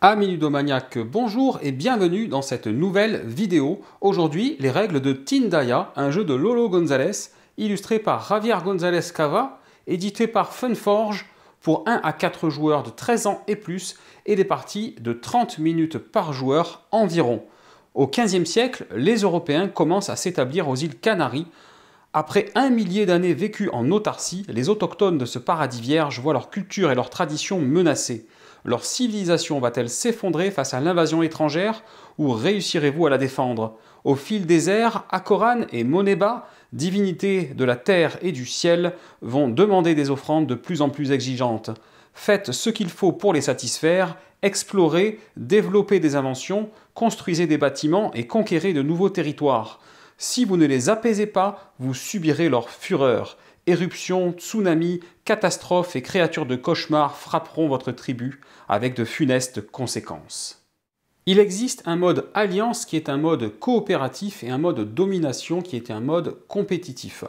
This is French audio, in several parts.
Amis ludomaniaques, bonjour et bienvenue dans cette nouvelle vidéo. Aujourd'hui, les règles de Tindaya, un jeu de Lolo González, illustré par Javier González Cava, édité par Funforge pour 1 à 4 joueurs de 13 ans et plus, et des parties de 30 minutes par joueur environ. Au XVe siècle, les Européens commencent à s'établir aux îles Canaries. Après un millier d'années vécues en autarcie, les autochtones de ce paradis vierge voient leur culture et leur tradition menacées. Leur civilisation va-t-elle s'effondrer face à l'invasion étrangère ou réussirez-vous à la défendre? Au fil des airs, Akoran et Moneba, divinités de la terre et du ciel, vont demander des offrandes de plus en plus exigeantes. Faites ce qu'il faut pour les satisfaire, explorez, développez des inventions, construisez des bâtiments et conquérez de nouveaux territoires. Si vous ne les apaisez pas, vous subirez leur fureur. Éruptions, tsunamis, catastrophes et créatures de cauchemar frapperont votre tribu avec de funestes conséquences. Il existe un mode alliance qui est un mode coopératif et un mode domination qui est un mode compétitif.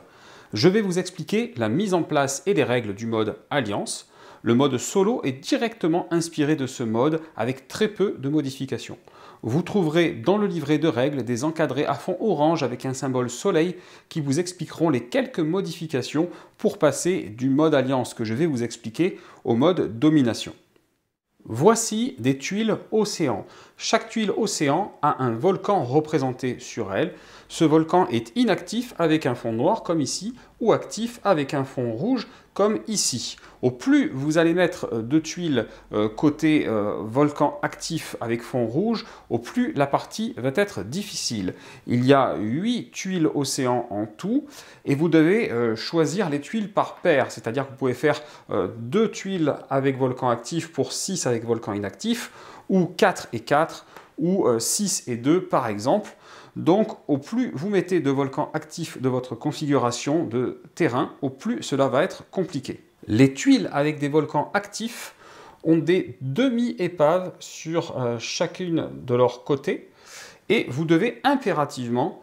Je vais vous expliquer la mise en place et les règles du mode alliance. Le mode solo est directement inspiré de ce mode avec très peu de modifications. Vous trouverez dans le livret de règles des encadrés à fond orange avec un symbole soleil qui vous expliqueront les quelques modifications pour passer du mode alliance que je vais vous expliquer au mode domination. Voici des tuiles océan. Chaque tuile océan a un volcan représenté sur elle. Ce volcan est inactif avec un fond noir comme ici ou actif avec un fond rouge comme ici. Au plus vous allez mettre de tuiles côté volcan actif avec fond rouge, au plus la partie va être difficile. Il y a 8 tuiles océan en tout et vous devez choisir les tuiles par paire, c'est-à-dire que vous pouvez faire 2 tuiles avec volcan actif pour 6 avec volcan inactif, ou 4 et 4, ou 6 et 2 par exemple. Donc, au plus vous mettez de volcans actifs de votre configuration de terrain, au plus cela va être compliqué. Les tuiles avec des volcans actifs ont des demi-épaves sur chacune de leurs côtés et vous devez impérativement,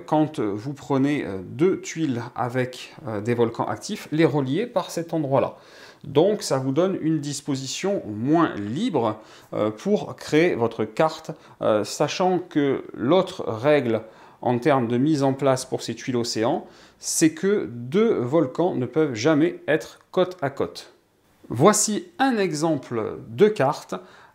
quand vous prenez 2 tuiles avec des volcans actifs, les relier par cet endroit-là. Donc ça vous donne une disposition moins libre pour créer votre carte, sachant que l'autre règle en termes de mise en place pour ces tuiles océan, c'est que 2 volcans ne peuvent jamais être côte à côte. Voici un exemple de carte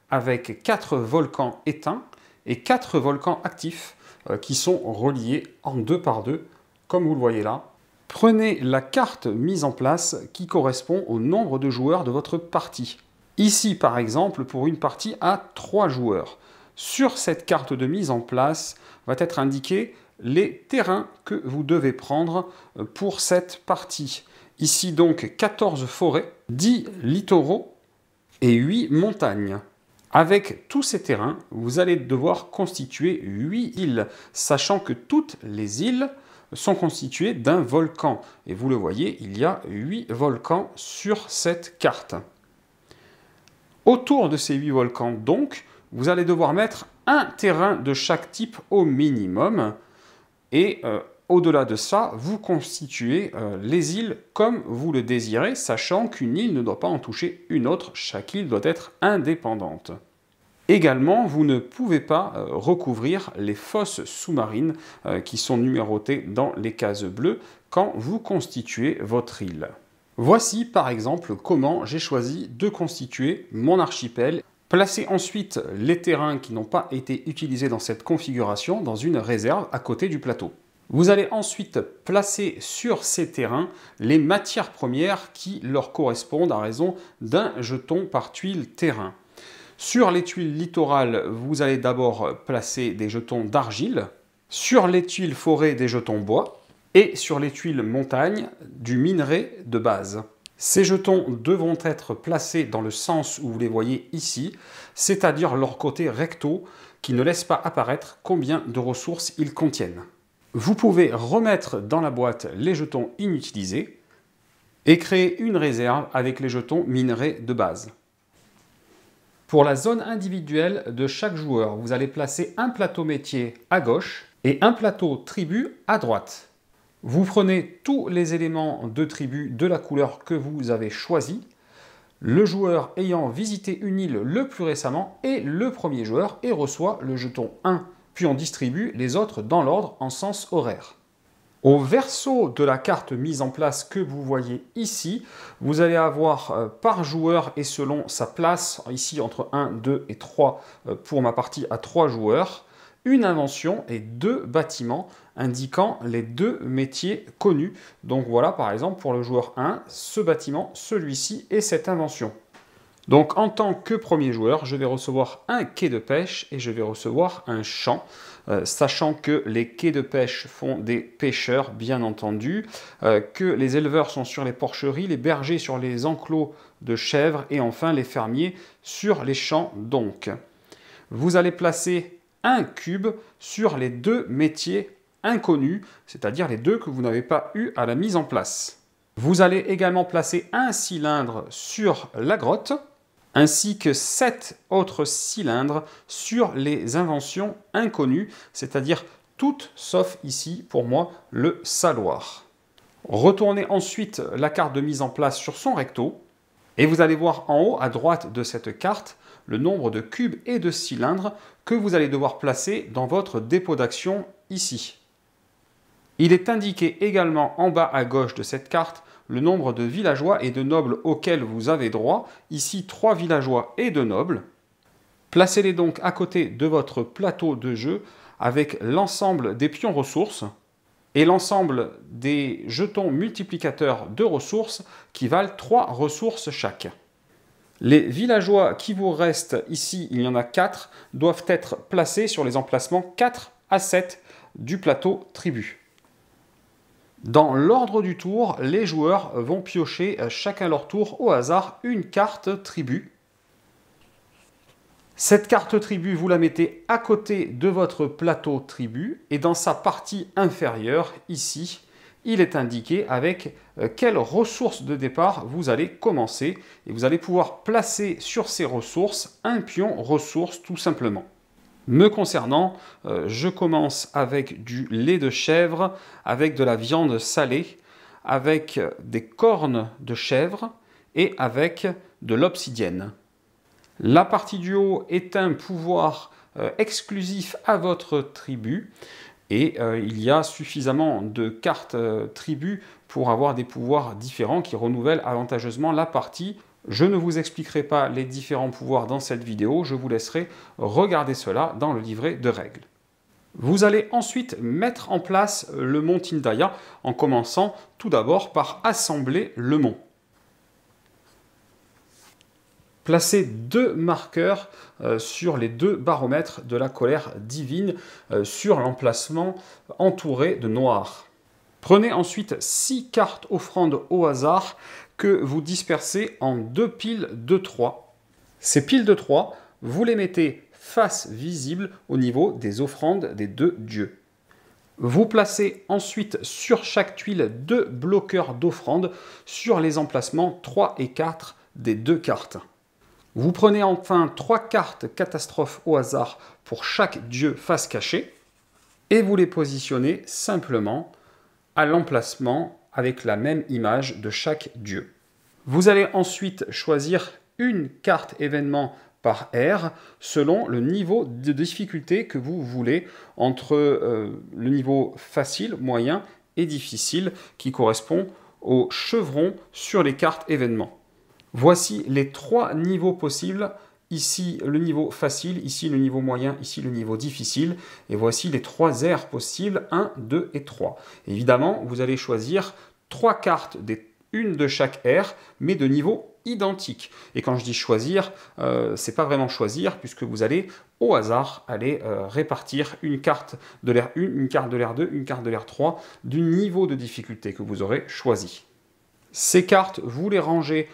avec 4 volcans éteints et 4 volcans actifs qui sont reliés en 2 par 2, comme vous le voyez là. Prenez la carte mise en place qui correspond au nombre de joueurs de votre partie. Ici, par exemple, pour une partie à 3 joueurs. Sur cette carte de mise en place va être indiqué les terrains que vous devez prendre pour cette partie. Ici donc 14 forêts, 10 littoraux et 8 montagnes. Avec tous ces terrains, vous allez devoir constituer 8 îles, sachant que toutes les îles sont constituées d'un volcan. Et vous le voyez, il y a 8 volcans sur cette carte. Autour de ces 8 volcans, donc, vous allez devoir mettre un terrain de chaque type au minimum. Et au-delà de ça, vous constituez les îles comme vous le désirez, sachant qu'une île ne doit pas en toucher une autre. Chaque île doit être indépendante. Également, vous ne pouvez pas recouvrir les fosses sous-marines qui sont numérotées dans les cases bleues quand vous constituez votre île. Voici par exemple comment j'ai choisi de constituer mon archipel. Placez ensuite les terrains qui n'ont pas été utilisés dans cette configuration dans une réserve à côté du plateau. Vous allez ensuite placer sur ces terrains les matières premières qui leur correspondent à raison d'un jeton par tuile terrain. Sur les tuiles littorales, vous allez d'abord placer des jetons d'argile. Sur les tuiles forêt, des jetons bois. Et sur les tuiles montagne, du minerai de base. Ces jetons devront être placés dans le sens où vous les voyez ici, c'est-à-dire leur côté recto, qui ne laisse pas apparaître combien de ressources ils contiennent. Vous pouvez remettre dans la boîte les jetons inutilisés et créer une réserve avec les jetons minerai de base. Pour la zone individuelle de chaque joueur, vous allez placer un plateau métier à gauche et un plateau tribu à droite. Vous prenez tous les éléments de tribu de la couleur que vous avez choisie, Le joueur ayant visité une île le plus récemment est le premier joueur et reçoit le jeton 1, puis on distribue les autres dans l'ordre en sens horaire. Au verso de la carte mise en place que vous voyez ici, vous allez avoir par joueur et selon sa place, ici entre 1, 2 et 3 pour ma partie à 3 joueurs, une invention et 2 bâtiments indiquant les 2 métiers connus. Donc voilà par exemple pour le joueur 1, ce bâtiment, celui-ci et cette invention. Donc en tant que premier joueur, je vais recevoir un quai de pêche et je vais recevoir un champ, sachant que les quais de pêche font des pêcheurs, bien entendu, que les éleveurs sont sur les porcheries, les bergers sur les enclos de chèvres et enfin les fermiers sur les champs donc. Vous allez placer un cube sur les 2 métiers inconnus, c'est-à-dire les 2 que vous n'avez pas eu à la mise en place. Vous allez également placer un cylindre sur la grotte, ainsi que 7 autres cylindres sur les inventions inconnues, c'est-à-dire toutes sauf ici, pour moi, le saloir. Retournez ensuite la carte de mise en place sur son recto, et vous allez voir en haut à droite de cette carte le nombre de cubes et de cylindres que vous allez devoir placer dans votre dépôt d'action ici. Il est indiqué également en bas à gauche de cette carte le nombre de villageois et de nobles auxquels vous avez droit, ici 3 villageois et 2 nobles. Placez-les donc à côté de votre plateau de jeu avec l'ensemble des pions ressources et l'ensemble des jetons multiplicateurs de ressources qui valent 3 ressources chaque. Les villageois qui vous restent ici, il y en a 4, doivent être placés sur les emplacements 4 à 7 du plateau tribu. Dans l'ordre du tour, les joueurs vont piocher chacun leur tour au hasard une carte tribu. Cette carte tribu, vous la mettez à côté de votre plateau tribu et dans sa partie inférieure, ici, il est indiqué avec quelles ressources de départ vous allez commencer et vous allez pouvoir placer sur ces ressources un pion ressource tout simplement. Me concernant, je commence avec du lait de chèvre, avec de la viande salée, avec des cornes de chèvre et avec de l'obsidienne. La partie du haut est un pouvoir exclusif à votre tribu et il y a suffisamment de cartes tribus pour avoir des pouvoirs différents qui renouvellent avantageusement la partie. Je ne vous expliquerai pas les différents pouvoirs dans cette vidéo, je vous laisserai regarder cela dans le livret de règles. Vous allez ensuite mettre en place le mont Tindaya en commençant tout d'abord par assembler le mont. Placez 2 marqueurs sur les 2 baromètres de la colère divine sur l'emplacement entouré de noir. Prenez ensuite 6 cartes offrandes au hasard que vous dispersez en 2 piles de 3. Ces piles de 3, vous les mettez face visible au niveau des offrandes des 2 dieux. Vous placez ensuite sur chaque tuile 2 bloqueurs d'offrandes sur les emplacements 3 et 4 des 2 cartes. Vous prenez enfin 3 cartes catastrophes au hasard pour chaque dieu face cachée et vous les positionnez simplement à l'emplacement avec la même image de chaque dieu. Vous allez ensuite choisir une carte événement par aire selon le niveau de difficulté que vous voulez entre le niveau facile, moyen et difficile qui correspond au chevron sur les cartes événements. Voici les 3 niveaux possibles. Ici le niveau facile, ici le niveau moyen, ici le niveau difficile. Et voici les 3 aires possibles, 1, 2 et 3. Évidemment, vous allez choisir 3 cartes, une de chaque aire, mais de niveau identique. Et quand je dis choisir, c'est pas vraiment choisir, puisque vous allez au hasard aller répartir une carte de l'ère 1, une carte de l'ère 2, une carte de l'ère 3, du niveau de difficulté que vous aurez choisi. Ces cartes, vous les rangez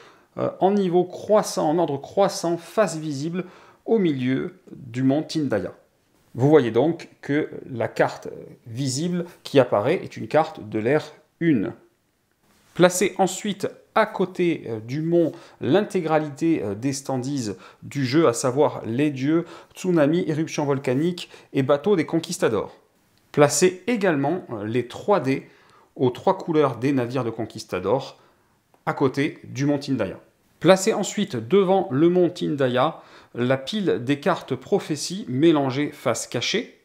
en niveau croissant, en ordre croissant, face visible, au milieu du mont Tindaya. Vous voyez donc que la carte visible qui apparaît est une carte de l'ère 1. Placez ensuite à côté du mont l'intégralité des standees du jeu, à savoir les dieux, tsunami, éruption volcanique et bateau des conquistadors. Placez également les 3 dés aux 3 couleurs des navires de conquistadors à côté du mont Tindaya. Placez ensuite devant le mont Tindaya la pile des cartes prophéties mélangées face cachée,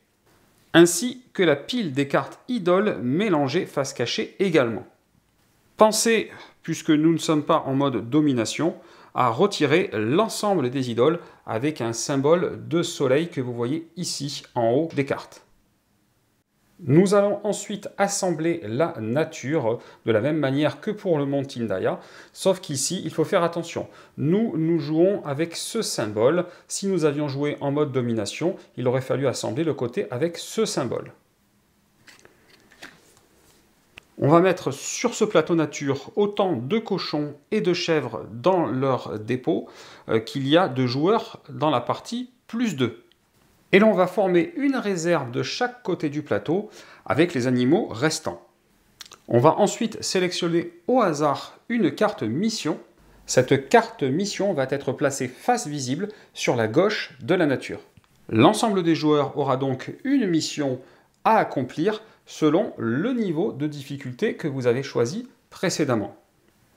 ainsi que la pile des cartes idoles mélangées face cachée également. Pensez, puisque nous ne sommes pas en mode domination, à retirer l'ensemble des idoles avec un symbole de soleil que vous voyez ici en haut des cartes. Nous allons ensuite assembler la nature de la même manière que pour le mont Tindaya, sauf qu'ici il faut faire attention. Nous jouons avec ce symbole. Si nous avions joué en mode domination, il aurait fallu assembler le côté avec ce symbole. On va mettre sur ce plateau nature autant de cochons et de chèvres dans leur dépôt qu'il y a de joueurs dans la partie +2. Et l'on va former une réserve de chaque côté du plateau avec les animaux restants. On va ensuite sélectionner au hasard une carte mission. Cette carte mission va être placée face visible sur la gauche de la nature. L'ensemble des joueurs aura donc une mission à accomplir selon le niveau de difficulté que vous avez choisi précédemment.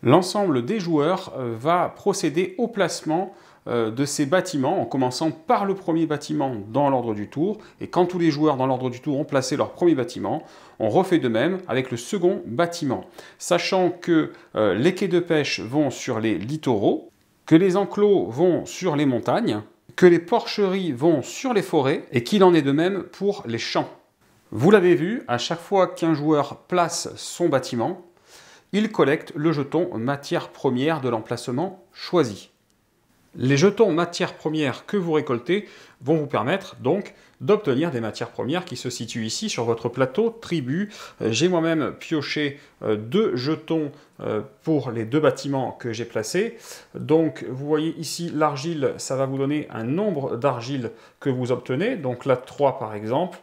L'ensemble des joueurs va procéder au placement de ces bâtiments en commençant par le premier bâtiment dans l'ordre du tour, et quand tous les joueurs dans l'ordre du tour ont placé leur premier bâtiment, on refait de même avec le second bâtiment, sachant que les quais de pêche vont sur les littoraux, que les enclos vont sur les montagnes, que les porcheries vont sur les forêts, et qu'il en est de même pour les champs. Vous l'avez vu, à chaque fois qu'un joueur place son bâtiment, il collecte le jeton matière première de l'emplacement choisi. Les jetons matières premières que vous récoltez vont vous permettre donc d'obtenir des matières premières qui se situent ici sur votre plateau tribu. J'ai moi-même pioché 2 jetons pour les 2 bâtiments que j'ai placés. Donc vous voyez ici l'argile, ça va vous donner un nombre d'argile que vous obtenez. Donc là 3 par exemple,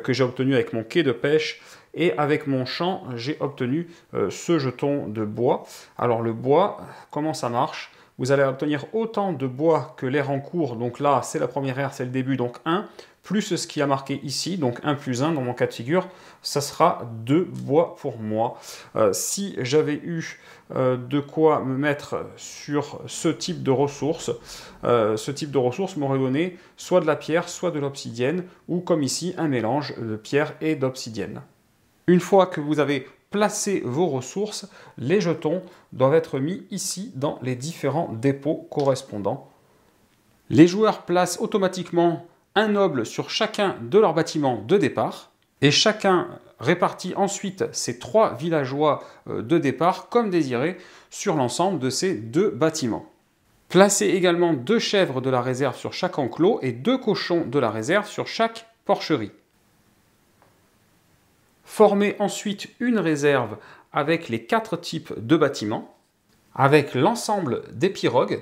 que j'ai obtenu avec mon quai de pêche. Et avec mon champ, j'ai obtenu ce jeton de bois. Alors le bois, comment ça marche ? Vous allez obtenir autant de bois que l'air en cours, donc là c'est la première ère, c'est le début, donc 1, plus ce qui a marqué ici, donc 1 plus 1 dans mon cas de figure, ça sera 2 bois pour moi. Si j'avais eu de quoi me mettre sur ce type de ressources m'aurait donné soit de la pierre, soit de l'obsidienne, ou comme ici, un mélange de pierre et d'obsidienne. Une fois que vous avez placé vos ressources, les jetons doivent être mis ici dans les différents dépôts correspondants. Les joueurs placent automatiquement un noble sur chacun de leurs bâtiments de départ et chacun répartit ensuite ses 3 villageois de départ comme désiré sur l'ensemble de ces 2 bâtiments. Placez également 2 chèvres de la réserve sur chaque enclos et 2 cochons de la réserve sur chaque porcherie. Formez ensuite une réserve avec les 4 types de bâtiments, avec l'ensemble des pirogues,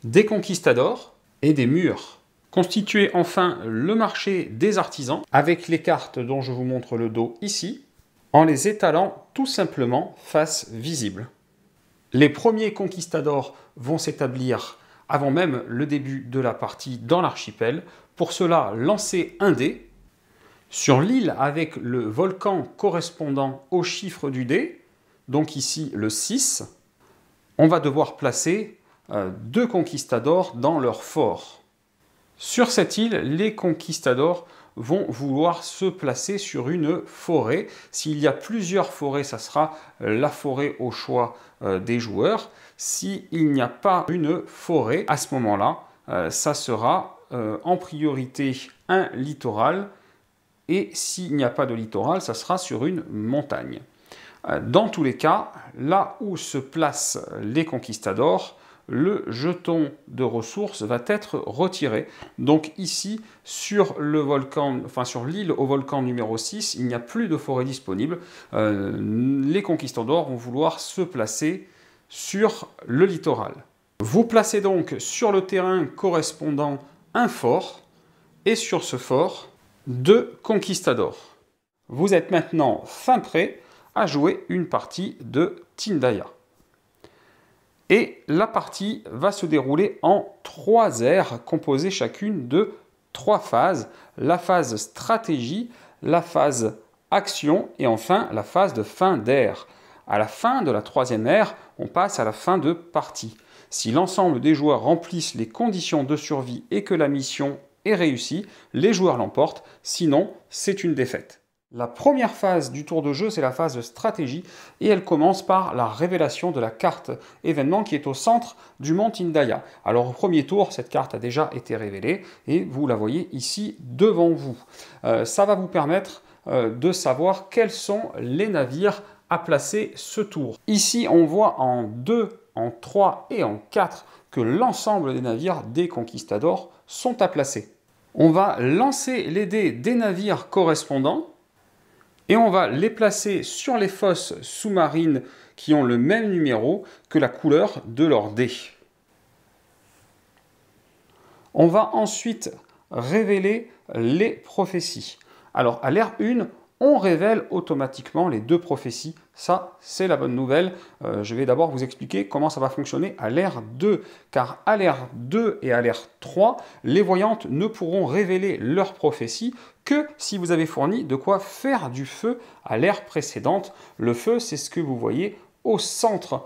des conquistadors et des murs. Constituez enfin le marché des artisans avec les cartes dont je vous montre le dos ici, en les étalant tout simplement face visible. Les premiers conquistadors vont s'établir avant même le début de la partie dans l'archipel. Pour cela, lancez un dé. Sur l'île avec le volcan correspondant au chiffre du dé, donc ici le 6, on va devoir placer 2 conquistadors dans leur fort. Sur cette île, les conquistadors vont vouloir se placer sur une forêt. S'il y a plusieurs forêts, ça sera la forêt au choix des joueurs. S'il n'y a pas une forêt, à ce moment-là, ça sera en priorité un littoral. Et s'il n'y a pas de littoral, ça sera sur une montagne. Dans tous les cas, là où se placent les conquistadors, le jeton de ressources va être retiré. Donc ici, sur le volcan, enfin sur l'île au volcan numéro 6, il n'y a plus de forêt disponible. Les conquistadors vont vouloir se placer sur le littoral. Vous placez donc sur le terrain correspondant un fort, et sur ce fort, 2 conquistadors. Vous êtes maintenant fin prêt à jouer une partie de Tindaya. Et la partie va se dérouler en 3 aires composées chacune de 3 phases. La phase stratégie, la phase action et enfin la phase de fin d'ère. À la fin de la 3e ère, on passe à la fin de partie. Si l'ensemble des joueurs remplissent les conditions de survie et que la mission est réussie, les joueurs l'emportent, sinon c'est une défaite. La première phase du tour de jeu, c'est la phase de stratégie et elle commence par la révélation de la carte événement qui est au centre du mont Tindaya. Alors au premier tour, cette carte a déjà été révélée et vous la voyez ici devant vous. Ça va vous permettre de savoir quels sont les navires à placer ce tour. Ici, on voit en 2, en 3 et en 4 que l'ensemble des navires des conquistadors sont à placer. On va lancer les dés des navires correspondants et on va les placer sur les fosses sous-marines qui ont le même numéro que la couleur de leur dés. On va ensuite révéler les prophéties. Alors à l'ère 1, on révèle automatiquement les 2 prophéties. Ça, c'est la bonne nouvelle. Je vais d'abord vous expliquer comment ça va fonctionner à l'ère 2. Car à l'ère 2 et à l'ère 3, les voyantes ne pourront révéler leurs prophéties que si vous avez fourni de quoi faire du feu à l'ère précédente. Le feu, c'est ce que vous voyez au centre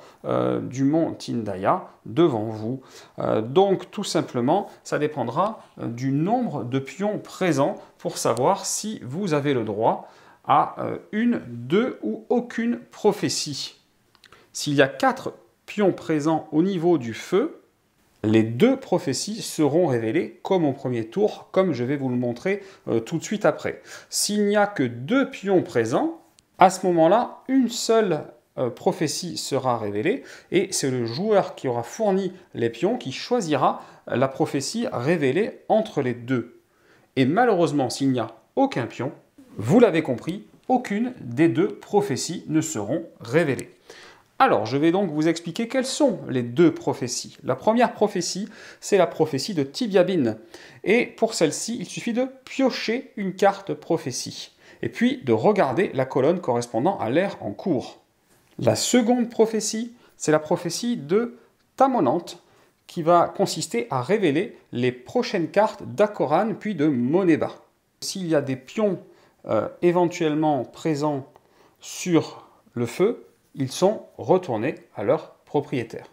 du mont Tindaya, devant vous. Donc tout simplement, ça dépendra du nombre de pions présents pour savoir si vous avez le droit à une, 2 ou aucune prophétie. S'il y a 4 pions présents au niveau du feu, les 2 prophéties seront révélées comme au premier tour, comme je vais vous le montrer tout de suite après. S'il n'y a que 2 pions présents, à ce moment-là, une seule prophétie sera révélée et c'est le joueur qui aura fourni les pions qui choisira la prophétie révélée entre les 2. Et malheureusement, s'il n'y a aucun pion, vous l'avez compris, aucune des 2 prophéties ne seront révélées. Alors, je vais donc vous expliquer quelles sont les 2 prophéties. La première prophétie, c'est la prophétie de Tibiabin. Et pour celle-ci, il suffit de piocher une carte prophétie et puis de regarder la colonne correspondant à l'ère en cours. La seconde prophétie, c'est la prophétie de Tamonante, qui va consister à révéler les prochaines cartes d'Akoran puis de Moneba. S'il y a des pions éventuellement présents sur le feu, ils sont retournés à leur propriétaire.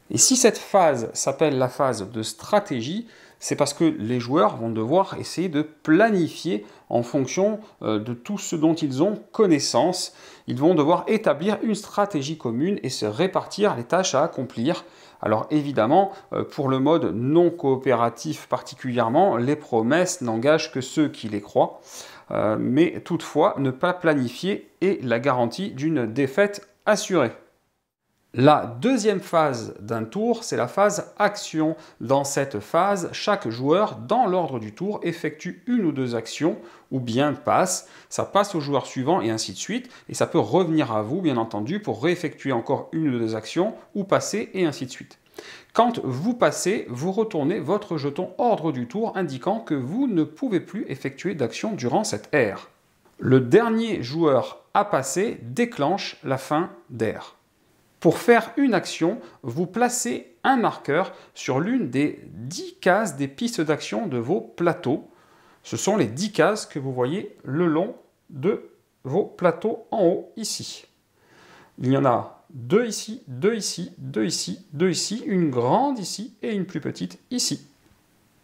Et si cette phase s'appelle la phase de stratégie, c'est parce que les joueurs vont devoir essayer de planifier en fonction de tout ce dont ils ont connaissance. Ils vont devoir établir une stratégie commune et se répartir les tâches à accomplir. Alors évidemment, pour le mode non coopératif particulièrement, les promesses n'engagent que ceux qui les croient. Mais toutefois, ne pas planifier est la garantie d'une défaite assurée. La deuxième phase d'un tour, c'est la phase action. Dans cette phase, chaque joueur, dans l'ordre du tour, effectue une ou 2 actions, ou bien passe. Ça passe au joueur suivant et ainsi de suite. Et ça peut revenir à vous, bien entendu, pour réeffectuer encore une ou 2 actions, ou passer, et ainsi de suite. Quand vous passez, vous retournez votre jeton ordre du tour, indiquant que vous ne pouvez plus effectuer d'action durant cette ère. Le dernier joueur à passer déclenche la fin d'ère. Pour faire une action, vous placez un marqueur sur l'une des 10 cases des pistes d'action de vos plateaux. Ce sont les 10 cases que vous voyez le long de vos plateaux en haut ici. Il y en a 2 ici, 2 ici, 2 ici, 2 ici, une grande ici et une plus petite ici.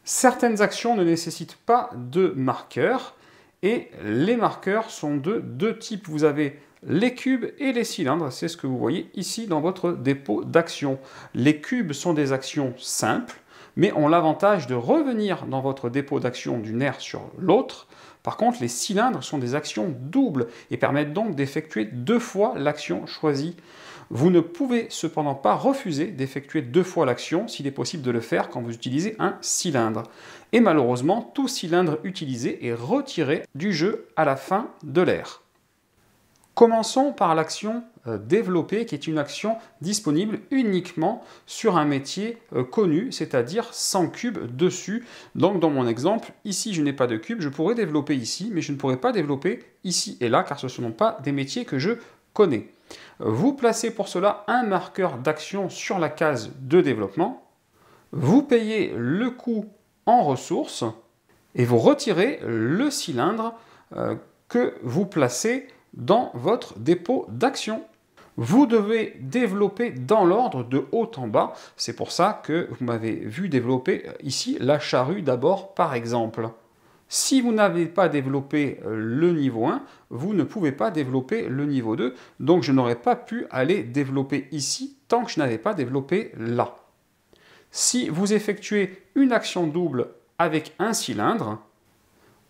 Certaines actions ne nécessitent pas de marqueurs et les marqueurs sont de 2 types. Vous avez les cubes et les cylindres, c'est ce que vous voyez ici dans votre dépôt d'action. Les cubes sont des actions simples, mais ont l'avantage de revenir dans votre dépôt d'action d'une ère sur l'autre. Par contre, les cylindres sont des actions doubles et permettent donc d'effectuer 2 fois l'action choisie. Vous ne pouvez cependant pas refuser d'effectuer 2 fois l'action s'il est possible de le faire quand vous utilisez un cylindre. Et malheureusement, tout cylindre utilisé est retiré du jeu à la fin de l'ère. Commençons par l'action développer, qui est une action disponible uniquement sur un métier connu, c'est-à-dire sans cube dessus. Donc dans mon exemple, ici je n'ai pas de cube, je pourrais développer ici, mais je ne pourrais pas développer ici et là, car ce ne sont pas des métiers que je connais. Vous placez pour cela un marqueur d'action sur la case de développement, vous payez le coût en ressources, et vous retirez le cylindre que vous placez dans votre dépôt d'action. Vous devez développer dans l'ordre de haut en bas. C'est pour ça que vous m'avez vu développer ici la charrue d'abord, par exemple. Si vous n'avez pas développé le niveau 1, vous ne pouvez pas développer le niveau 2. Donc je n'aurais pas pu aller développer ici tant que je n'avais pas développé là. Si vous effectuez une action double avec un cylindre,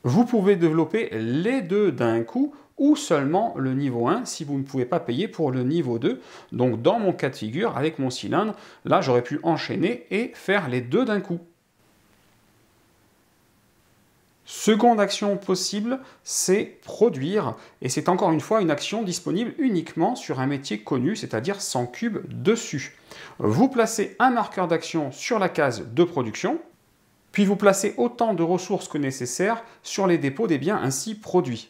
vous pouvez développer les deux d'un coup ou seulement le niveau 1 si vous ne pouvez pas payer pour le niveau 2. Donc dans mon cas de figure, avec mon cylindre, là j'aurais pu enchaîner et faire les deux d'un coup. Seconde action possible, c'est produire. Et c'est encore une fois une action disponible uniquement sur un métier connu, c'est-à-dire sans cube dessus. Vous placez un marqueur d'action sur la case de production, puis vous placez autant de ressources que nécessaire sur les dépôts des biens ainsi produits.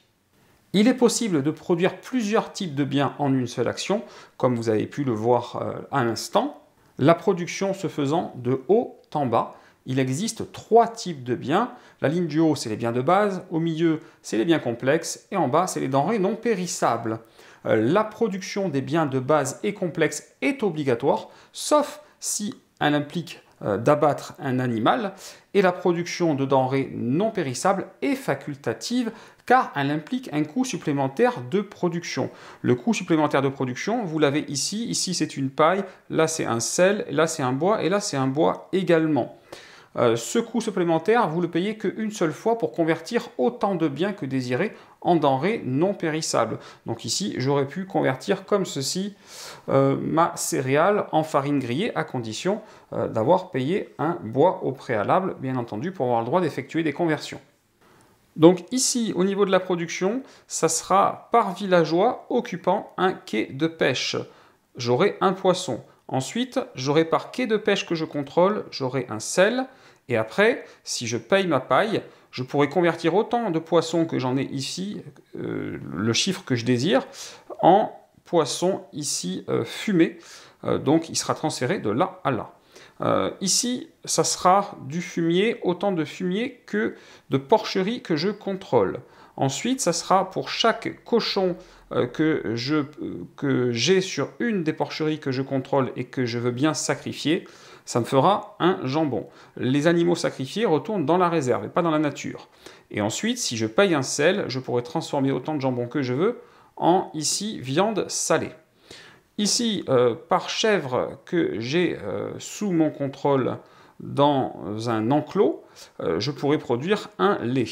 Il est possible de produire plusieurs types de biens en une seule action, comme vous avez pu le voir à l'instant. La production se faisant de haut en bas, il existe trois types de biens. La ligne du haut, c'est les biens de base, au milieu, c'est les biens complexes, et en bas, c'est les denrées non périssables. La production des biens de base et complexes est obligatoire, sauf si elle implique d'abattre un animal, et la production de denrées non périssables est facultative car elle implique un coût supplémentaire de production. Le coût supplémentaire de production, vous l'avez ici. Ici, c'est une paille, là, c'est un sel, là, c'est un bois, et là, c'est un bois également. Ce coût supplémentaire, vous le payez qu'une seule fois pour convertir autant de biens que désiré en denrées non périssables. Donc ici, j'aurais pu convertir comme ceci ma céréale en farine grillée à condition d'avoir payé un bois au préalable, bien entendu, pour avoir le droit d'effectuer des conversions. Donc ici, au niveau de la production, ça sera par villageois occupant un quai de pêche. J'aurai un poisson. Ensuite, j'aurai par quai de pêche que je contrôle, j'aurai un sel. Et après, si je paye ma paille, je pourrai convertir autant de poissons que j'en ai ici, le chiffre que je désire, en poissons ici fumés. Donc il sera transféré de là à là. Ici, ça sera du fumier, autant de fumier que de porcherie que je contrôle. Ensuite, ça sera pour chaque cochon que j'ai sur une des porcheries que je contrôle et que je veux bien sacrifier, ça me fera un jambon. Les animaux sacrifiés retournent dans la réserve et pas dans la nature. Et ensuite, si je paye un sel, je pourrai transformer autant de jambon que je veux en, ici, viande salée. Ici, par chèvre que j'ai sous mon contrôle dans un enclos, je pourrais produire un lait.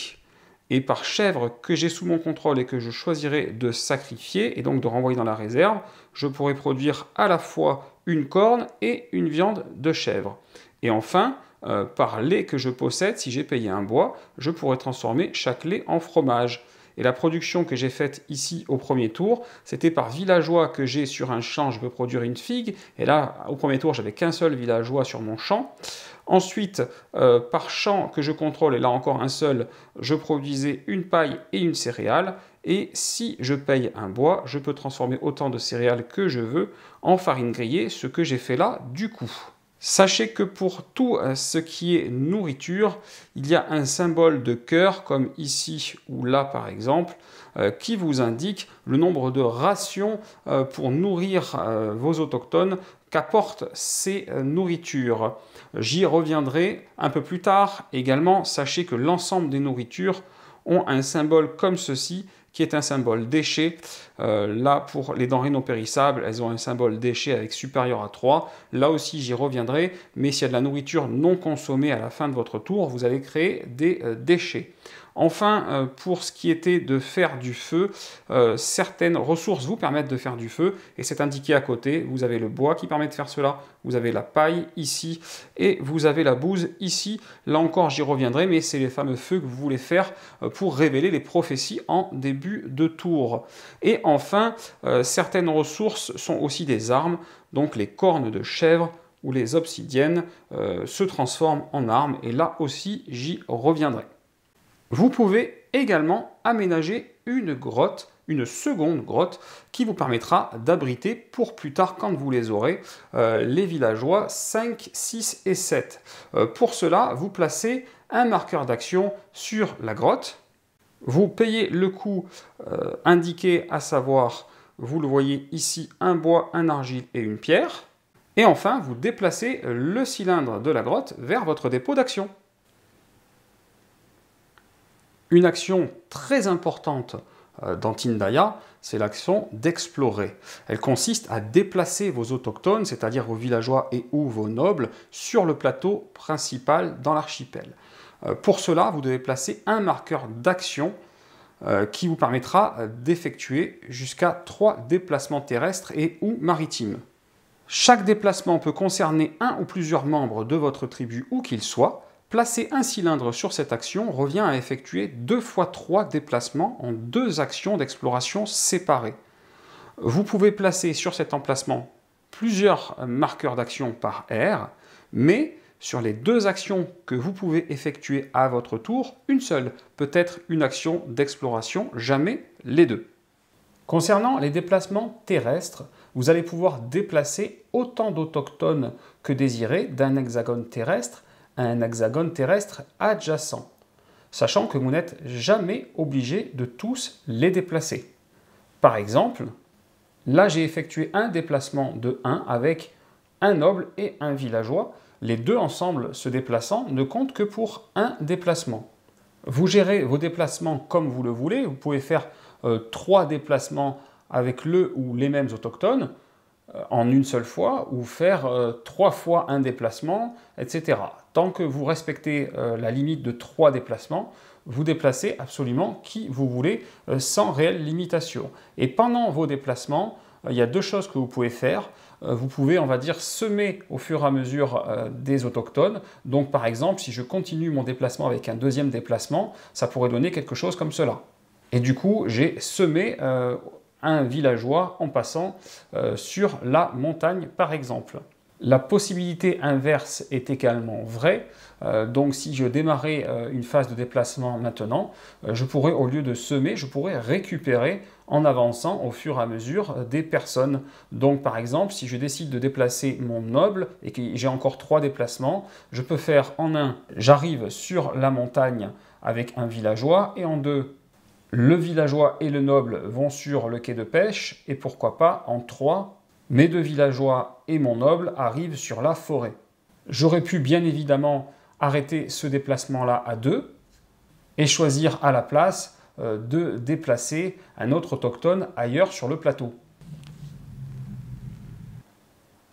Et par chèvre que j'ai sous mon contrôle et que je choisirai de sacrifier, et donc de renvoyer dans la réserve, je pourrai produire à la fois une corne et une viande de chèvre. Et enfin, par lait que je possède, si j'ai payé un bois, je pourrai transformer chaque lait en fromage. Et la production que j'ai faite ici au premier tour, c'était par villageois que j'ai sur un champ, je peux produire une figue. Et là, au premier tour, j'avais qu'un seul villageois sur mon champ. Ensuite, par champ que je contrôle, et là encore un seul, je produisais une paille et une céréale. Et si je paye un bois, je peux transformer autant de céréales que je veux en farine grillée, ce que j'ai fait là du coup. Sachez que pour tout ce qui est nourriture, il y a un symbole de cœur, comme ici ou là par exemple, qui vous indique le nombre de rations pour nourrir vos autochtones qu'apportent ces nourritures. J'y reviendrai un peu plus tard. Également, sachez que l'ensemble des nourritures ont un symbole comme ceci, qui est un symbole déchet. Là, pour les denrées non périssables, elles ont un symbole déchet avec supérieur à 3. Là aussi, j'y reviendrai, mais s'il y a de la nourriture non consommée à la fin de votre tour, vous allez créer des déchets. Enfin, pour ce qui était de faire du feu, certaines ressources vous permettent de faire du feu, et c'est indiqué à côté. Vous avez le bois qui permet de faire cela, vous avez la paille ici, et vous avez la bouse ici. Là encore, j'y reviendrai, mais c'est les fameux feux que vous voulez faire pour révéler les prophéties en début de tour. Et enfin, certaines ressources sont aussi des armes, donc les cornes de chèvre ou les obsidiennes se transforment en armes, et là aussi, j'y reviendrai. Vous pouvez également aménager une grotte, une seconde grotte, qui vous permettra d'abriter pour plus tard, quand vous les aurez, les villageois 5, 6 et 7. Pour cela, vous placez un marqueur d'action sur la grotte, vous payez le coût indiqué, à savoir Vous le voyez ici, un bois, un argile et une pierre. Et enfin, vous déplacez le cylindre de la grotte vers votre dépôt d'action. Une action très importante dans Tindaya, c'est l'action d'explorer. Elle consiste à déplacer vos autochtones, c'est-à-dire vos villageois et ou vos nobles, sur le plateau principal dans l'archipel. Pour cela, vous devez placer un marqueur d'action qui vous permettra d'effectuer jusqu'à 3 déplacements terrestres et ou maritimes. Chaque déplacement peut concerner un ou plusieurs membres de votre tribu où qu'il soit. Placer un cylindre sur cette action revient à effectuer 2 fois 3 déplacements en 2 actions d'exploration séparées. Vous pouvez placer sur cet emplacement plusieurs marqueurs d'action par aire, mais sur les 2 actions que vous pouvez effectuer à votre tour, une seule peut être une action d'exploration, jamais les 2. Concernant les déplacements terrestres, vous allez pouvoir déplacer autant d'autochtones que désiré d'un hexagone terrestre à un hexagone terrestre adjacent, sachant que vous n'êtes jamais obligé de tous les déplacer. Par exemple, là j'ai effectué un déplacement de 1 avec un noble et un villageois. Les 2 ensemble se déplaçant ne comptent que pour un déplacement. Vous gérez vos déplacements comme vous le voulez. Vous pouvez faire 3 déplacements avec le ou les mêmes autochtones en une seule fois, ou faire 3 fois un déplacement, etc. Tant que vous respectez la limite de 3 déplacements, vous déplacez absolument qui vous voulez sans réelle limitation. Et pendant vos déplacements, il y a 2 choses que vous pouvez faire. Vous pouvez, on va dire, semer au fur et à mesure des autochtones. Donc par exemple, si je continue mon déplacement avec un deuxième déplacement, ça pourrait donner quelque chose comme cela. Et du coup, j'ai semé un villageois en passant sur la montagne, par exemple. La possibilité inverse est également vraie. Donc si je démarrais une phase de déplacement maintenant, je pourrais, au lieu de semer, je pourrais récupérer en avançant au fur et à mesure des personnes. Donc par exemple, si je décide de déplacer mon noble et que j'ai encore 3 déplacements, je peux faire en 1, j'arrive sur la montagne avec un villageois, et en 2, le villageois et le noble vont sur le quai de pêche, et pourquoi pas en 3, mes 2 villageois et mon noble arrivent sur la forêt. J'aurais pu bien évidemment arrêter ce déplacement-là à 2 et choisir à la place de déplacer un autre autochtone ailleurs sur le plateau.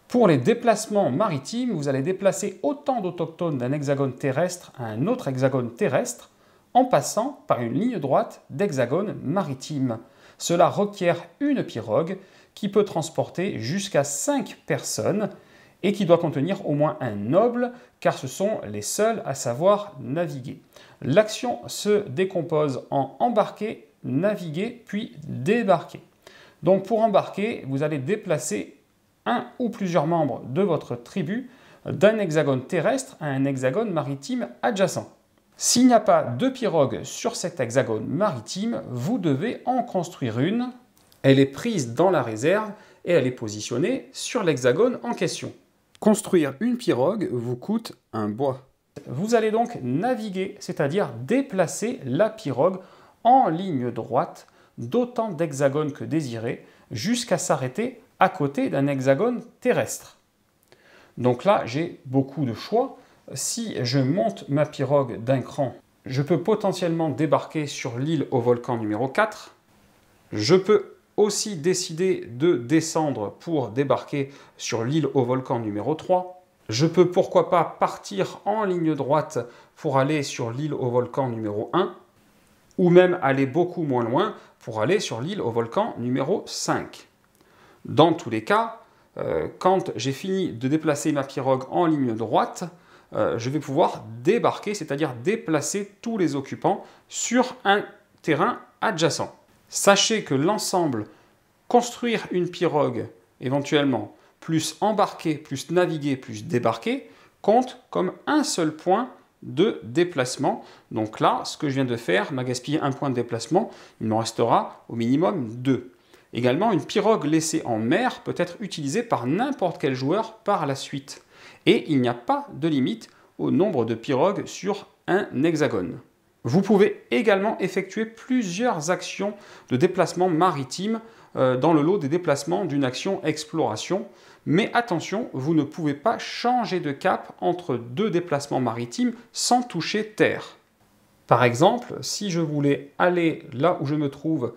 Pour les déplacements maritimes, vous allez déplacer autant d'autochtones d'un hexagone terrestre à un autre hexagone terrestre en passant par une ligne droite d'hexagone maritime. Cela requiert une pirogue qui peut transporter jusqu'à 5 personnes et qui doit contenir au moins un noble, car ce sont les seuls à savoir naviguer. L'action se décompose en embarquer, naviguer, puis débarquer. Donc pour embarquer, vous allez déplacer un ou plusieurs membres de votre tribu d'un hexagone terrestre à un hexagone maritime adjacent. S'il n'y a pas de pirogue sur cet hexagone maritime, vous devez en construire une. Elle est prise dans la réserve et elle est positionnée sur l'hexagone en question. Construire une pirogue vous coûte un bois. Vous allez donc naviguer, c'est-à-dire déplacer la pirogue en ligne droite d'autant d'hexagones que désiré jusqu'à s'arrêter à côté d'un hexagone terrestre. Donc là, j'ai beaucoup de choix. Si je monte ma pirogue d'un cran, je peux potentiellement débarquer sur l'île au volcan numéro 4. Je peux aussi décider de descendre pour débarquer sur l'île au volcan numéro 3. Je peux pourquoi pas partir en ligne droite pour aller sur l'île au volcan numéro 1, ou même aller beaucoup moins loin pour aller sur l'île au volcan numéro 5. Dans tous les cas, quand j'ai fini de déplacer ma pirogue en ligne droite, je vais pouvoir débarquer, c'est-à-dire déplacer tous les occupants sur un terrain adjacent. Sachez que l'ensemble, construire une pirogue éventuellement, plus embarquer, plus naviguer, plus débarquer, compte comme un seul point de déplacement. Donc là, ce que je viens de faire m'a gaspillé un point de déplacement, il m'en restera au minimum 2. Également, une pirogue laissée en mer peut être utilisée par n'importe quel joueur par la suite. Et il n'y a pas de limite au nombre de pirogues sur un hexagone. Vous pouvez également effectuer plusieurs actions de déplacement maritime dans le lot des déplacements d'une action exploration. Mais attention, vous ne pouvez pas changer de cap entre deux déplacements maritimes sans toucher terre. Par exemple, si je voulais aller là où je me trouve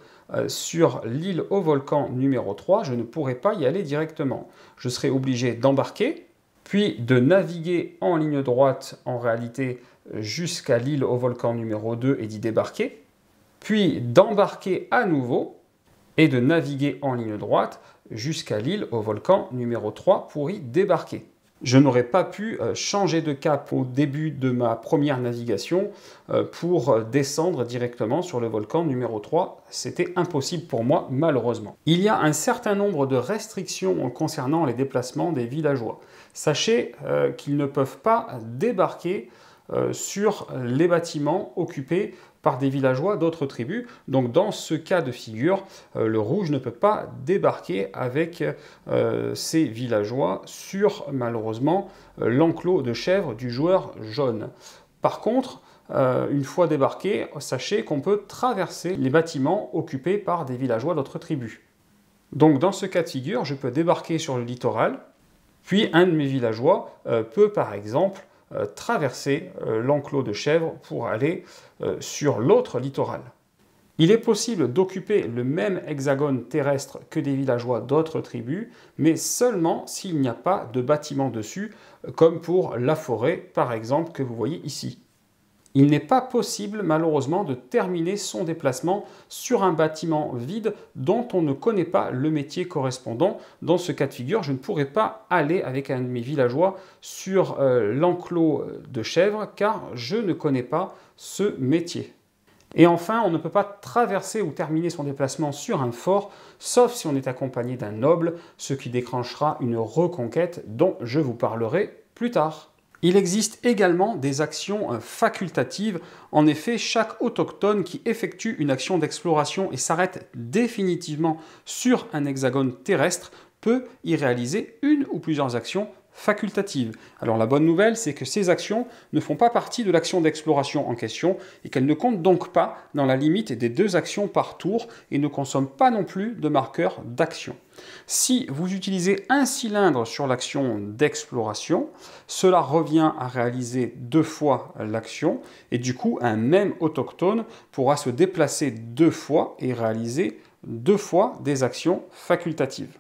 sur l'île au volcan numéro 3, je ne pourrais pas y aller directement. Je serais obligé d'embarquer, puis de naviguer en ligne droite en réalité jusqu'à l'île au volcan numéro 2 et d'y débarquer, puis d'embarquer à nouveau et de naviguer en ligne droite jusqu'à l'île au volcan numéro 3 pour y débarquer. Je n'aurais pas pu changer de cap au début de ma première navigation pour descendre directement sur le volcan numéro 3. C'était impossible pour moi, malheureusement. Il y a un certain nombre de restrictions concernant les déplacements des villageois. Sachez qu'ils ne peuvent pas débarquer sur les bâtiments occupés par des villageois d'autres tribus. Donc dans ce cas de figure, le rouge ne peut pas débarquer avec ces villageois sur, malheureusement, l'enclos de chèvres du joueur jaune. Par contre, une fois débarqué, sachez qu'on peut traverser les bâtiments occupés par des villageois d'autres tribus. Donc dans ce cas de figure, je peux débarquer sur le littoral, puis un de mes villageois peut par exemple traverser l'enclos de chèvres pour aller sur l'autre littoral. Il est possible d'occuper le même hexagone terrestre que des villageois d'autres tribus, mais seulement s'il n'y a pas de bâtiment dessus, comme pour la forêt par exemple que vous voyez ici. Il n'est pas possible malheureusement de terminer son déplacement sur un bâtiment vide dont on ne connaît pas le métier correspondant. Dans ce cas de figure, je ne pourrais pas aller avec un de mes villageois sur l'enclos de chèvres car je ne connais pas ce métier. Et enfin, on ne peut pas traverser ou terminer son déplacement sur un fort, sauf si on est accompagné d'un noble, ce qui déclenchera une reconquête dont je vous parlerai plus tard. Il existe également des actions facultatives. En effet, chaque autochtone qui effectue une action d'exploration et s'arrête définitivement sur un hexagone terrestre peut y réaliser une ou plusieurs actions facultatives. Alors la bonne nouvelle, c'est que ces actions ne font pas partie de l'action d'exploration en question et qu'elles ne comptent donc pas dans la limite des 2 actions par tour et ne consomment pas non plus de marqueur d'action. Si vous utilisez un cylindre sur l'action d'exploration, cela revient à réaliser 2 fois l'action et du coup un même autochtone pourra se déplacer 2 fois et réaliser 2 fois des actions facultatives.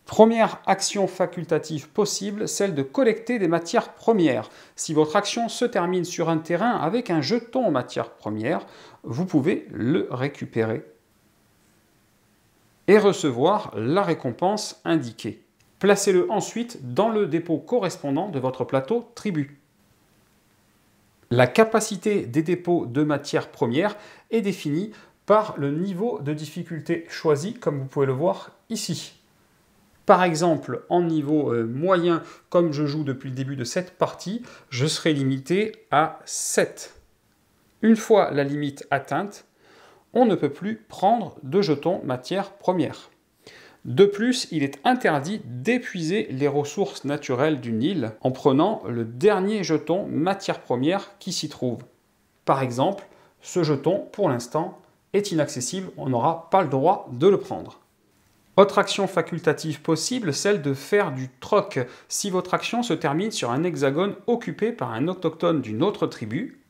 Première action facultative possible, celle de collecter des matières premières. Si votre action se termine sur un terrain avec un jeton matières premières, vous pouvez le récupérer et recevoir la récompense indiquée. Placez-le ensuite dans le dépôt correspondant de votre plateau tribu. La capacité des dépôts de matières premières est définie par le niveau de difficulté choisi, comme vous pouvez le voir ici. Par exemple, en niveau moyen, comme je joue depuis le début de cette partie, je serai limité à 7. Une fois la limite atteinte, on ne peut plus prendre de jetons matières premières. De plus, il est interdit d'épuiser les ressources naturelles d'une île en prenant le dernier jeton matière première qui s'y trouve. Par exemple, ce jeton, pour l'instant, est inaccessible, on n'aura pas le droit de le prendre. Autre action facultative possible, celle de faire du troc. Si votre action se termine sur un hexagone occupé par un autochtone d'une autre tribu,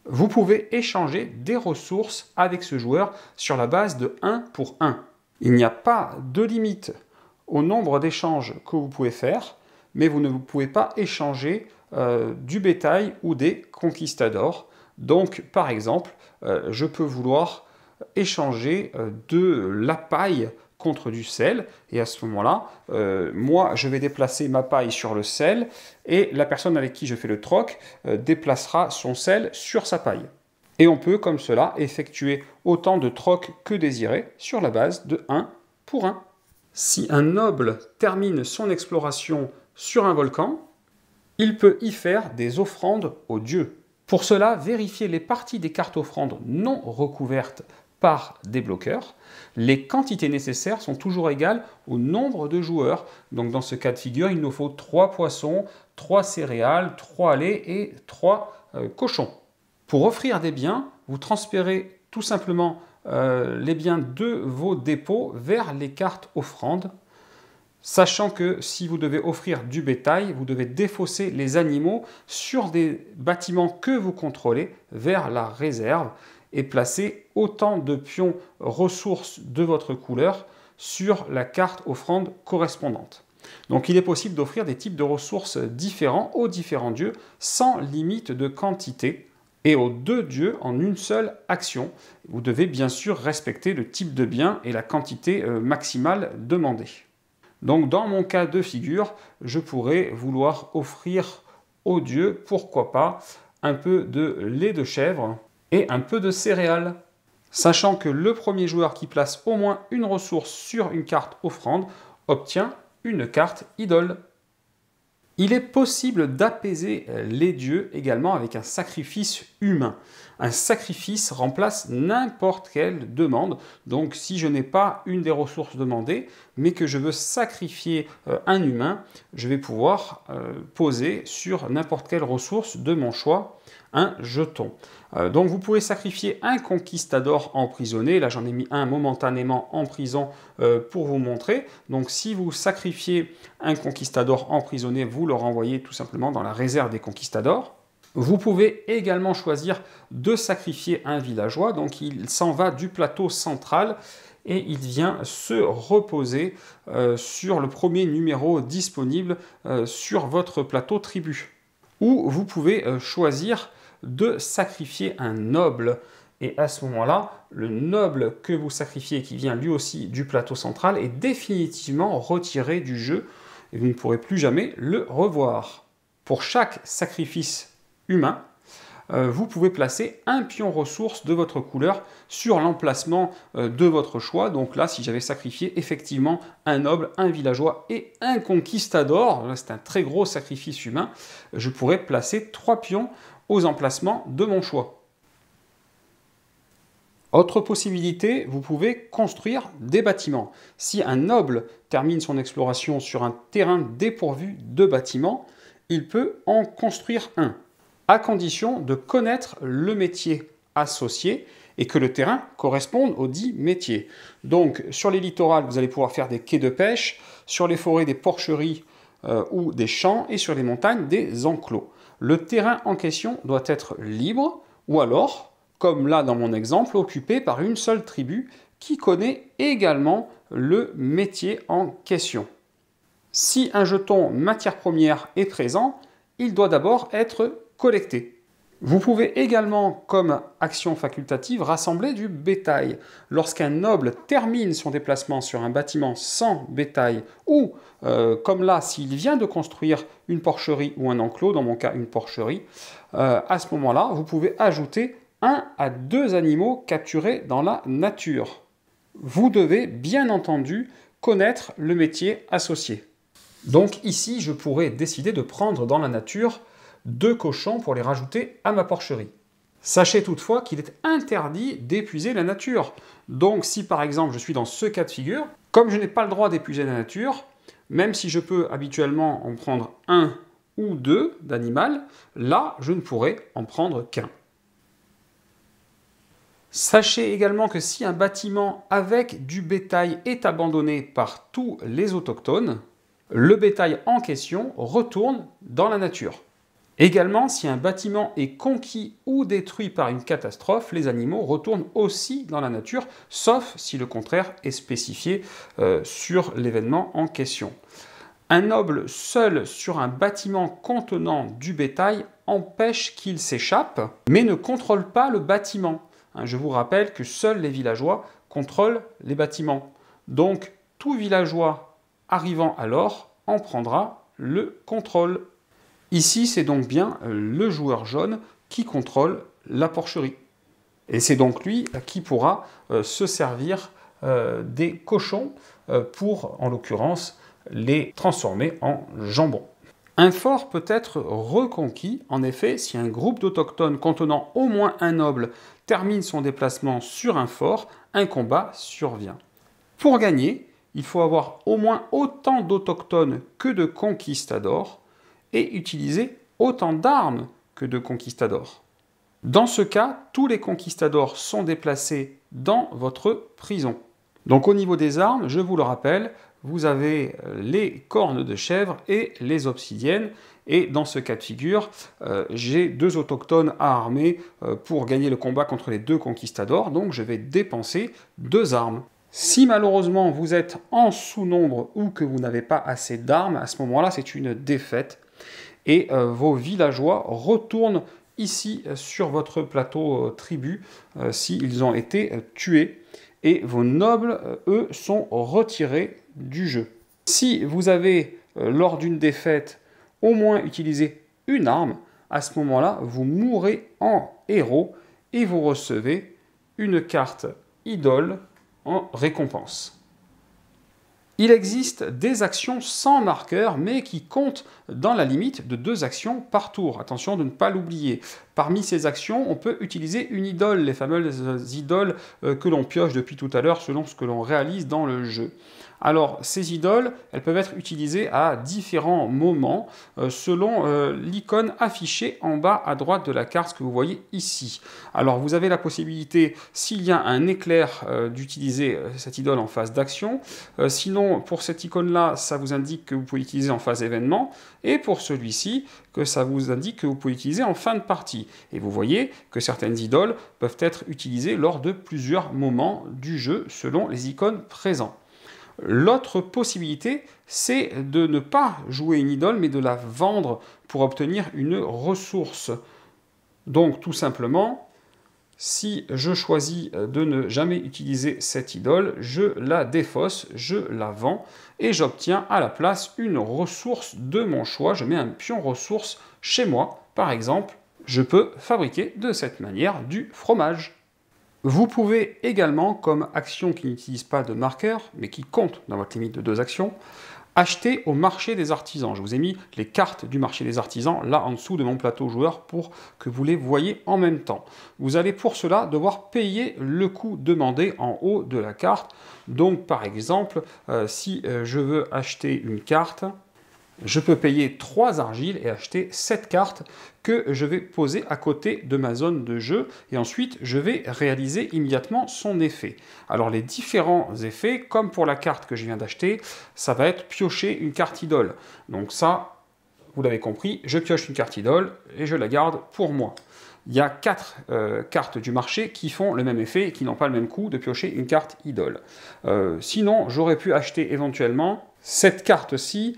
vous pouvez échanger des ressources avec ce joueur sur la base de 1 pour 1. Il n'y a pas de limite au nombre d'échanges que vous pouvez faire, mais vous ne pouvez pas échanger du bétail ou des conquistadors. Donc, par exemple, je peux vouloir échanger de la paille contre du sel, et à ce moment-là, moi, je vais déplacer ma paille sur le sel, et la personne avec qui je fais le troc déplacera son sel sur sa paille. Et on peut, comme cela, effectuer autant de trocs que désiré sur la base de 1 pour 1. Si un noble termine son exploration sur un volcan, il peut y faire des offrandes aux dieux. Pour cela, vérifiez les parties des cartes offrandes non recouvertes par des bloqueurs. Les quantités nécessaires sont toujours égales au nombre de joueurs. Donc dans ce cas de figure, il nous faut 3 poissons, 3 céréales, 3 laits et 3 cochons. Pour offrir des biens, vous transférez tout simplement les biens de vos dépôts vers les cartes offrandes, sachant que si vous devez offrir du bétail, vous devez défausser les animaux sur des bâtiments que vous contrôlez vers la réserve et placer autant de pions ressources de votre couleur sur la carte offrande correspondante. Donc il est possible d'offrir des types de ressources différents aux différents dieux sans limite de quantité et aux deux dieux en une seule action. Vous devez bien sûr respecter le type de bien et la quantité maximale demandée. Donc dans mon cas de figure, je pourrais vouloir offrir aux dieux, pourquoi pas, un peu de lait de chèvre et un peu de céréales. Sachant que le premier joueur qui place au moins une ressource sur une carte offrande obtient une carte idole. Il est possible d'apaiser les dieux également avec un sacrifice humain. Un sacrifice remplace n'importe quelle demande. Donc si je n'ai pas une des ressources demandées, mais que je veux sacrifier un humain, je vais pouvoir poser sur n'importe quelle ressource de mon choix un jeton. Donc vous pouvez sacrifier un conquistador emprisonné. Là j'en ai mis un momentanément en prison pour vous montrer. Donc si vous sacrifiez un conquistador emprisonné, vous le renvoyez tout simplement dans la réserve des conquistadors. Vous pouvez également choisir de sacrifier un villageois. Donc il s'en va du plateau central et il vient se reposer sur le premier numéro disponible sur votre plateau tribu. Ou vous pouvez choisir de sacrifier un noble. Et à ce moment-là, le noble que vous sacrifiez, qui vient lui aussi du plateau central, est définitivement retiré du jeu et vous ne pourrez plus jamais le revoir. Pour chaque sacrifice humain, vous pouvez placer un pion ressource de votre couleur sur l'emplacement de votre choix. Donc là, si j'avais sacrifié effectivement un noble, un villageois et un conquistador, c'est un très gros sacrifice humain, je pourrais placer 3 pions aux emplacements de mon choix. Autre possibilité, vous pouvez construire des bâtiments. Si un noble termine son exploration sur un terrain dépourvu de bâtiments, il peut en construire un, à condition de connaître le métier associé et que le terrain corresponde au dit métier. Donc sur les littorales, vous allez pouvoir faire des quais de pêche, sur les forêts des porcheries ou des champs et sur les montagnes des enclos. Le terrain en question doit être libre ou alors, comme là dans mon exemple, occupé par une seule tribu qui connaît également le métier en question. Si un jeton matière première est présent, il doit d'abord être collecté. Vous pouvez également, comme action facultative, rassembler du bétail. Lorsqu'un noble termine son déplacement sur un bâtiment sans bétail, ou, comme là, s'il vient de construire une porcherie ou un enclos, dans mon cas une porcherie, à ce moment-là, vous pouvez ajouter 1 à 2 animaux capturés dans la nature. Vous devez, bien entendu, connaître le métier associé. Donc ici, je pourrais décider de prendre dans la nature 2 cochons pour les rajouter à ma porcherie. Sachez toutefois qu'il est interdit d'épuiser la nature. Donc si par exemple je suis dans ce cas de figure, comme je n'ai pas le droit d'épuiser la nature, même si je peux habituellement en prendre 1 ou 2 d'animal, là je ne pourrai en prendre qu'un. Sachez également que si un bâtiment avec du bétail est abandonné par tous les autochtones, le bétail en question retourne dans la nature. Également, si un bâtiment est conquis ou détruit par une catastrophe, les animaux retournent aussi dans la nature, sauf si le contraire est spécifié sur l'événement en question. Un noble seul sur un bâtiment contenant du bétail empêche qu'il s'échappe, mais ne contrôle pas le bâtiment. Je vous rappelle que seuls les villageois contrôlent les bâtiments. Donc, tout villageois arrivant alors en prendra le contrôle. Ici, c'est donc bien le joueur jaune qui contrôle la porcherie. Et c'est donc lui qui pourra se servir des cochons pour, en l'occurrence, les transformer en jambon. Un fort peut être reconquis, en effet, si un groupe d'autochtones contenant au moins un noble termine son déplacement sur un fort, un combat survient. Pour gagner, il faut avoir au moins autant d'autochtones que de conquistadors, et utiliser autant d'armes que de conquistadors. Dans ce cas, tous les conquistadors sont déplacés dans votre prison. Donc au niveau des armes, je vous le rappelle, vous avez les cornes de chèvre et les obsidiennes. Et dans ce cas de figure, j'ai 2 autochtones à armer pour gagner le combat contre les 2 conquistadors. Donc je vais dépenser 2 armes. Si malheureusement vous êtes en sous-nombre ou que vous n'avez pas assez d'armes, à ce moment-là, c'est une défaite. Et vos villageois retournent ici sur votre plateau tribu s'ils ont été tués. Et vos nobles, eux, sont retirés du jeu. Si vous avez, lors d'une défaite, au moins utilisé une arme, à ce moment-là, vous mourrez en héros et vous recevez une carte idole en récompense. Il existe des actions sans marqueur, mais qui comptent dans la limite de 2 actions par tour. Attention de ne pas l'oublier. Parmi ces actions, on peut utiliser une idole, les fameuses idoles que l'on pioche depuis tout à l'heure selon ce que l'on réalise dans le jeu. Alors, ces idoles, elles peuvent être utilisées à différents moments selon l'icône affichée en bas à droite de la carte que vous voyez ici. Alors, vous avez la possibilité, s'il y a un éclair, d'utiliser cette idole en phase d'action. Sinon, pour cette icône-là, ça vous indique que vous pouvez l'utiliser en phase événement. Et pour celui-ci, que ça vous indique que vous pouvez l'utiliser en fin de partie. Et vous voyez que certaines idoles peuvent être utilisées lors de plusieurs moments du jeu selon les icônes présentes. L'autre possibilité, c'est de ne pas jouer une idole, mais de la vendre pour obtenir une ressource. Donc, tout simplement, si je choisis de ne jamais utiliser cette idole, je la défausse, je la vends, et j'obtiens à la place une ressource de mon choix. Je mets un pion ressource chez moi, par exemple. Je peux fabriquer de cette manière du fromage. Vous pouvez également, comme action qui n'utilise pas de marqueur, mais qui compte dans votre limite de 2 actions, acheter au marché des artisans. Je vous ai mis les cartes du marché des artisans là en dessous de mon plateau joueur pour que vous les voyez en même temps. Vous allez pour cela devoir payer le coût demandé en haut de la carte. Donc par exemple, si je veux acheter une carte, je peux payer 3 argiles et acheter 7 cartes que je vais poser à côté de ma zone de jeu et ensuite je vais réaliser immédiatement son effet. Alors les différents effets, comme pour la carte que je viens d'acheter, ça va être piocher une carte idole. Donc ça, vous l'avez compris, je pioche une carte idole et je la garde pour moi. Il y a 4 cartes du marché qui font le même effet et qui n'ont pas le même coût de piocher une carte idole. Sinon, j'aurais pu acheter éventuellement cette carte-ci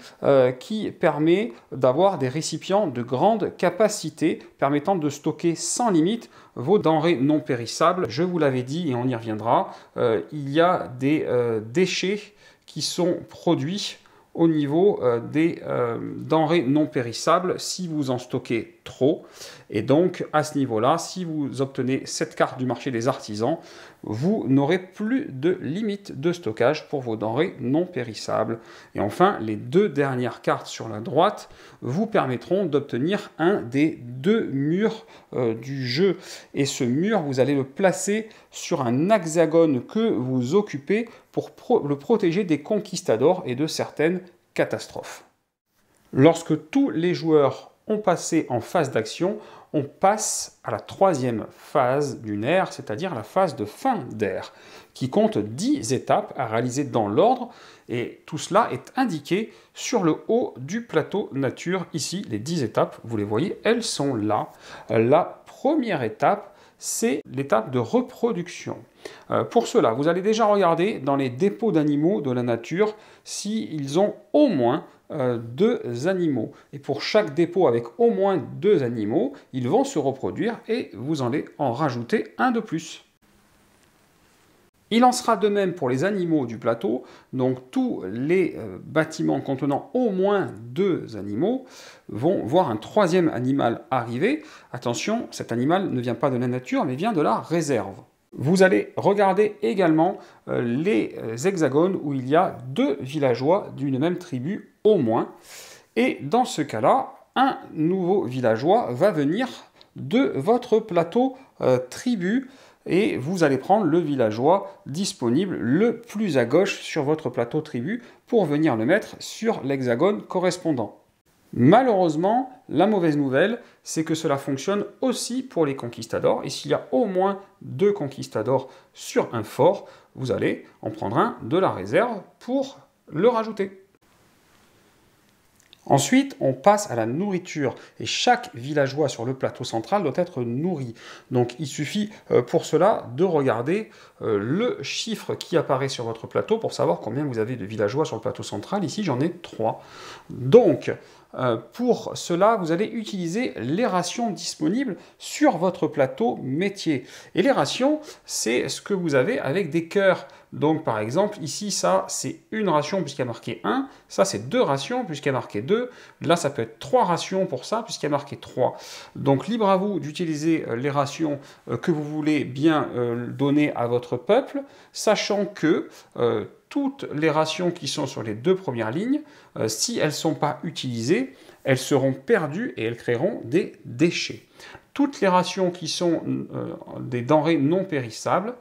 qui permet d'avoir des récipients de grande capacité permettant de stocker sans limite vos denrées non périssables. Je vous l'avais dit et on y reviendra, il y a des déchets qui sont produits au niveau des denrées non périssables si vous en stockez trop. Et donc, à ce niveau-là, si vous obtenez cette carte du marché des artisans, vous n'aurez plus de limite de stockage pour vos denrées non périssables. Et enfin, les 2 dernières cartes sur la droite vous permettront d'obtenir un des 2 murs du jeu. Et ce mur, vous allez le placer sur un hexagone que vous occupez pour le protéger des conquistadors et de certaines catastrophes. Lorsque tous les joueurs ont passé en phase d'action, on passe à la 3e phase d'une ère, c'est-à-dire la phase de fin d'ère, qui compte 10 étapes à réaliser dans l'ordre, et tout cela est indiqué sur le haut du plateau nature. Ici, les 10 étapes, vous les voyez, elles sont là. La première étape, c'est l'étape de reproduction. Pour cela, vous allez déjà regarder dans les dépôts d'animaux de la nature s'ils ont au moins 2 animaux. Et pour chaque dépôt avec au moins 2 animaux, ils vont se reproduire et vous allez en rajouter un de plus. Il en sera de même pour les animaux du plateau, donc tous les bâtiments contenant au moins 2 animaux vont voir un 3e animal arriver. Attention, cet animal ne vient pas de la nature, mais vient de la réserve. Vous allez regarder également les hexagones où il y a 2 villageois d'une même tribu au moins. Et dans ce cas-là, un nouveau villageois va venir de votre plateau tribu et vous allez prendre le villageois disponible le plus à gauche sur votre plateau tribu pour venir le mettre sur l'hexagone correspondant. Malheureusement, la mauvaise nouvelle, c'est que cela fonctionne aussi pour les conquistadors. Et s'il y a au moins 2 conquistadors sur un fort, vous allez en prendre un de la réserve pour le rajouter. Ensuite, on passe à la nourriture et chaque villageois sur le plateau central doit être nourri. Donc il suffit pour cela de regarder le chiffre qui apparaît sur votre plateau pour savoir combien vous avez de villageois sur le plateau central. Ici, j'en ai 3. Donc, pour cela, vous allez utiliser les rations disponibles sur votre plateau métier. Et les rations, c'est ce que vous avez avec des cœurs. Donc, par exemple, ici, ça, c'est une ration puisqu'il y a marqué 1. Ça, c'est 2 rations puisqu'il y a marqué 2. Là, ça peut être 3 rations pour ça puisqu'il y a marqué 3. Donc, libre à vous d'utiliser les rations que vous voulez bien donner à votre peuple, sachant que toutes les rations qui sont sur les 2 premières lignes, si elles ne sont pas utilisées, elles seront perdues et elles créeront des déchets. Toutes les rations qui sont des denrées non périssables,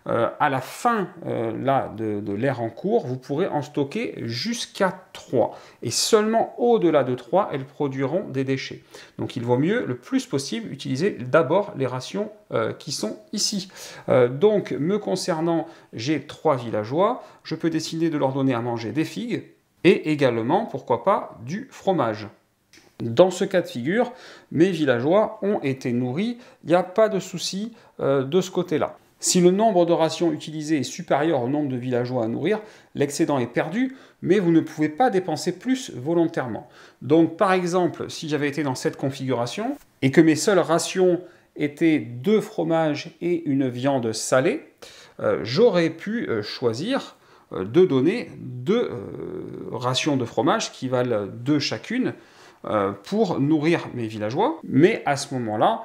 à la fin de l'ère en cours, vous pourrez en stocker jusqu'à 3. Et seulement au-delà de 3, elles produiront des déchets. Donc il vaut mieux, le plus possible, utiliser d'abord les rations qui sont ici. Donc, me concernant, j'ai 3 villageois. Je peux décider de leur donner à manger des figues et également, pourquoi pas, du fromage. Dans ce cas de figure, mes villageois ont été nourris. Il n'y a pas de souci de ce côté-là. Si le nombre de rations utilisées est supérieur au nombre de villageois à nourrir, l'excédent est perdu, mais vous ne pouvez pas dépenser plus volontairement. Donc par exemple, si j'avais été dans cette configuration, et que mes seules rations étaient 2 fromages et une viande salée, j'aurais pu choisir de donner 2 rations de fromage qui valent 2 chacune, pour nourrir mes villageois. Mais à ce moment-là,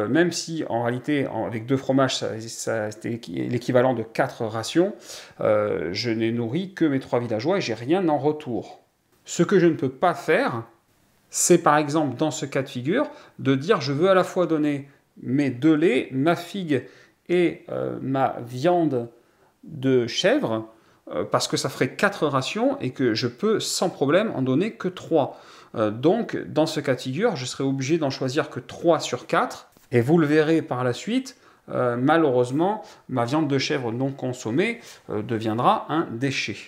même si en réalité, avec 2 fromages, c'était l'équivalent de 4 rations, je n'ai nourri que mes 3 villageois et j'ai rien en retour. Ce que je ne peux pas faire, c'est par exemple dans ce cas de figure, de dire je veux à la fois donner mes 2 laits, ma figue et ma viande de chèvre, parce que ça ferait 4 rations et que je peux sans problème en donner que 3. Donc, dans ce cas de figure, je serai obligé d'en choisir que 3 sur 4. Et vous le verrez par la suite, malheureusement, ma viande de chèvre non consommée deviendra un déchet.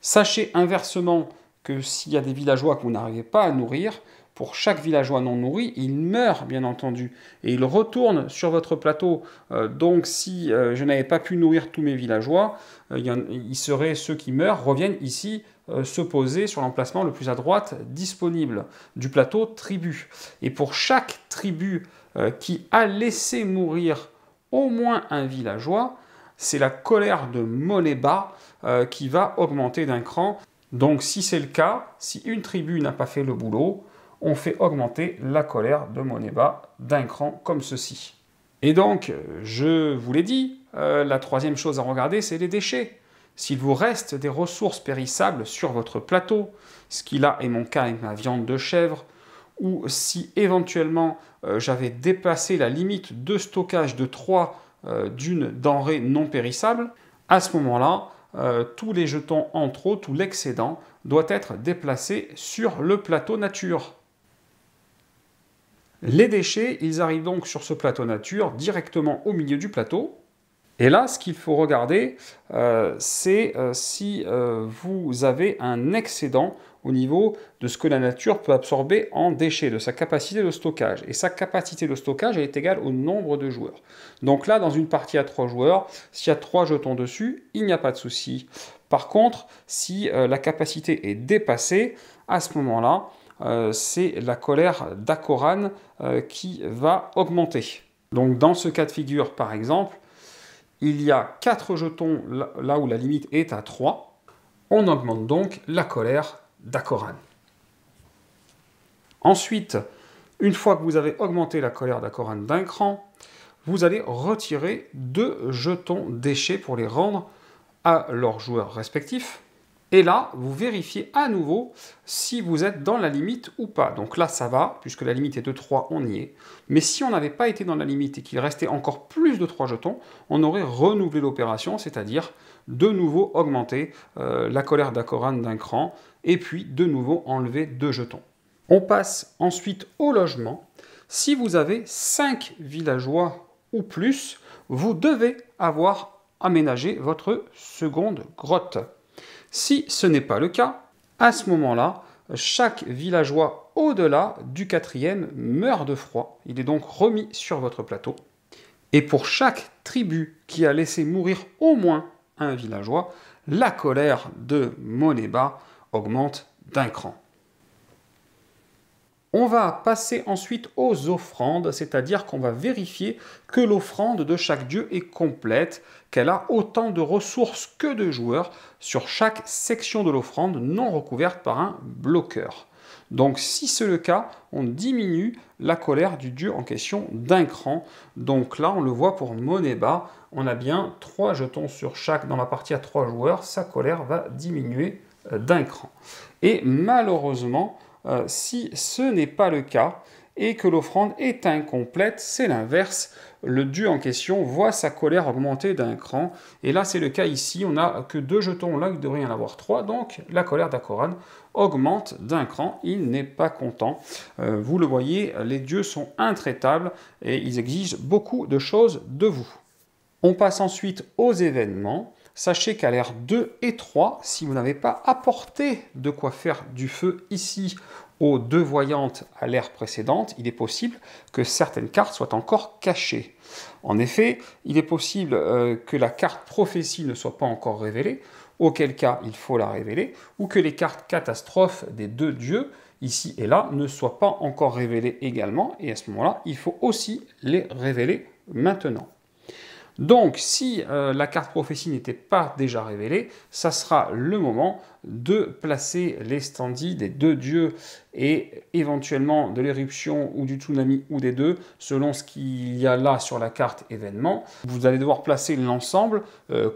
Sachez inversement que s'il y a des villageois que vous n'arrivez pas à nourrir, pour chaque villageois non nourri, il meurt bien entendu, et il retourne sur votre plateau. Donc si je n'avais pas pu nourrir tous mes villageois, ceux qui meurent reviennent ici se poser sur l'emplacement le plus à droite disponible du plateau tribu. Et pour chaque tribu qui a laissé mourir au moins un villageois, c'est la colère de Moneba qui va augmenter d'un cran. Donc si c'est le cas, si une tribu n'a pas fait le boulot, on fait augmenter la colère de Moneba d'un cran comme ceci. Et donc, je vous l'ai dit, la troisième chose à regarder, c'est les déchets. S'il vous reste des ressources périssables sur votre plateau, ce qui là est mon cas avec ma viande de chèvre, ou si éventuellement j'avais dépassé la limite de stockage de 3 d'une denrée non périssable, à ce moment-là, tous les jetons en trop, tout l'excédent, doit être déplacé sur le plateau nature. Les déchets, ils arrivent donc sur ce plateau nature, directement au milieu du plateau. Et là, ce qu'il faut regarder, c'est si vous avez un excédent au niveau de ce que la nature peut absorber en déchets, de sa capacité de stockage. Et sa capacité de stockage est égale au nombre de joueurs. Donc là, dans une partie à 3 joueurs, s'il y a 3 jetons dessus, il n'y a pas de souci. Par contre, si la capacité est dépassée, à ce moment-là, c'est la colère d'Akoran qui va augmenter. Donc dans ce cas de figure, par exemple, il y a 4 jetons là où la limite est à 3. On augmente donc la colère d'Akoran. Ensuite, une fois que vous avez augmenté la colère d'Akoran d'un cran, vous allez retirer 2 jetons déchets pour les rendre à leurs joueurs respectifs. Et là, vous vérifiez à nouveau si vous êtes dans la limite ou pas. Donc là, ça va, puisque la limite est de 3, on y est. Mais si on n'avait pas été dans la limite et qu'il restait encore plus de 3 jetons, on aurait renouvelé l'opération, c'est-à-dire de nouveau augmenter la colère d'Akoran d'un cran, et puis de nouveau enlever 2 jetons. On passe ensuite au logement. Si vous avez 5 villageois ou plus, vous devez avoir aménagé votre seconde grotte. Si ce n'est pas le cas, à ce moment-là, chaque villageois au-delà du 4e meurt de froid. Il est donc remis sur votre plateau. Et pour chaque tribu qui a laissé mourir au moins un villageois, la colère de Moneba augmente d'un cran. On va passer ensuite aux offrandes, c'est-à-dire qu'on va vérifier que l'offrande de chaque dieu est complète, qu'elle a autant de ressources que de joueurs sur chaque section de l'offrande non recouverte par un bloqueur. Donc si c'est le cas, on diminue la colère du dieu en question d'un cran. Donc là, on le voit pour Moneba, on a bien 3 jetons sur chaque dans la partie à 3 joueurs, sa colère va diminuer d'un cran. Et malheureusement, si ce n'est pas le cas et que l'offrande est incomplète, c'est l'inverse. Le dieu en question voit sa colère augmenter d'un cran. Et là, c'est le cas ici. On n'a que 2 jetons là, il devrait y en avoir 3. Donc, la colère d'Akoran augmente d'un cran. Il n'est pas content. Vous le voyez, les dieux sont intraitables et ils exigent beaucoup de choses de vous. On passe ensuite aux événements. Sachez qu'à l'ère 2 et 3, si vous n'avez pas apporté de quoi faire du feu ici aux 2 voyantes à l'ère précédente, il est possible que certaines cartes soient encore cachées. En effet, il est possible que la carte prophétie ne soit pas encore révélée, auquel cas il faut la révéler, ou que les cartes catastrophes des 2 dieux, ici et là, ne soient pas encore révélées également, et à ce moment-là, il faut aussi les révéler maintenant. Donc, si la carte prophétie n'était pas déjà révélée, ça sera le moment de placer les standees des 2 dieux et éventuellement de l'éruption ou du tsunami ou des 2, selon ce qu'il y a là sur la carte événement. Vous allez devoir placer l'ensemble,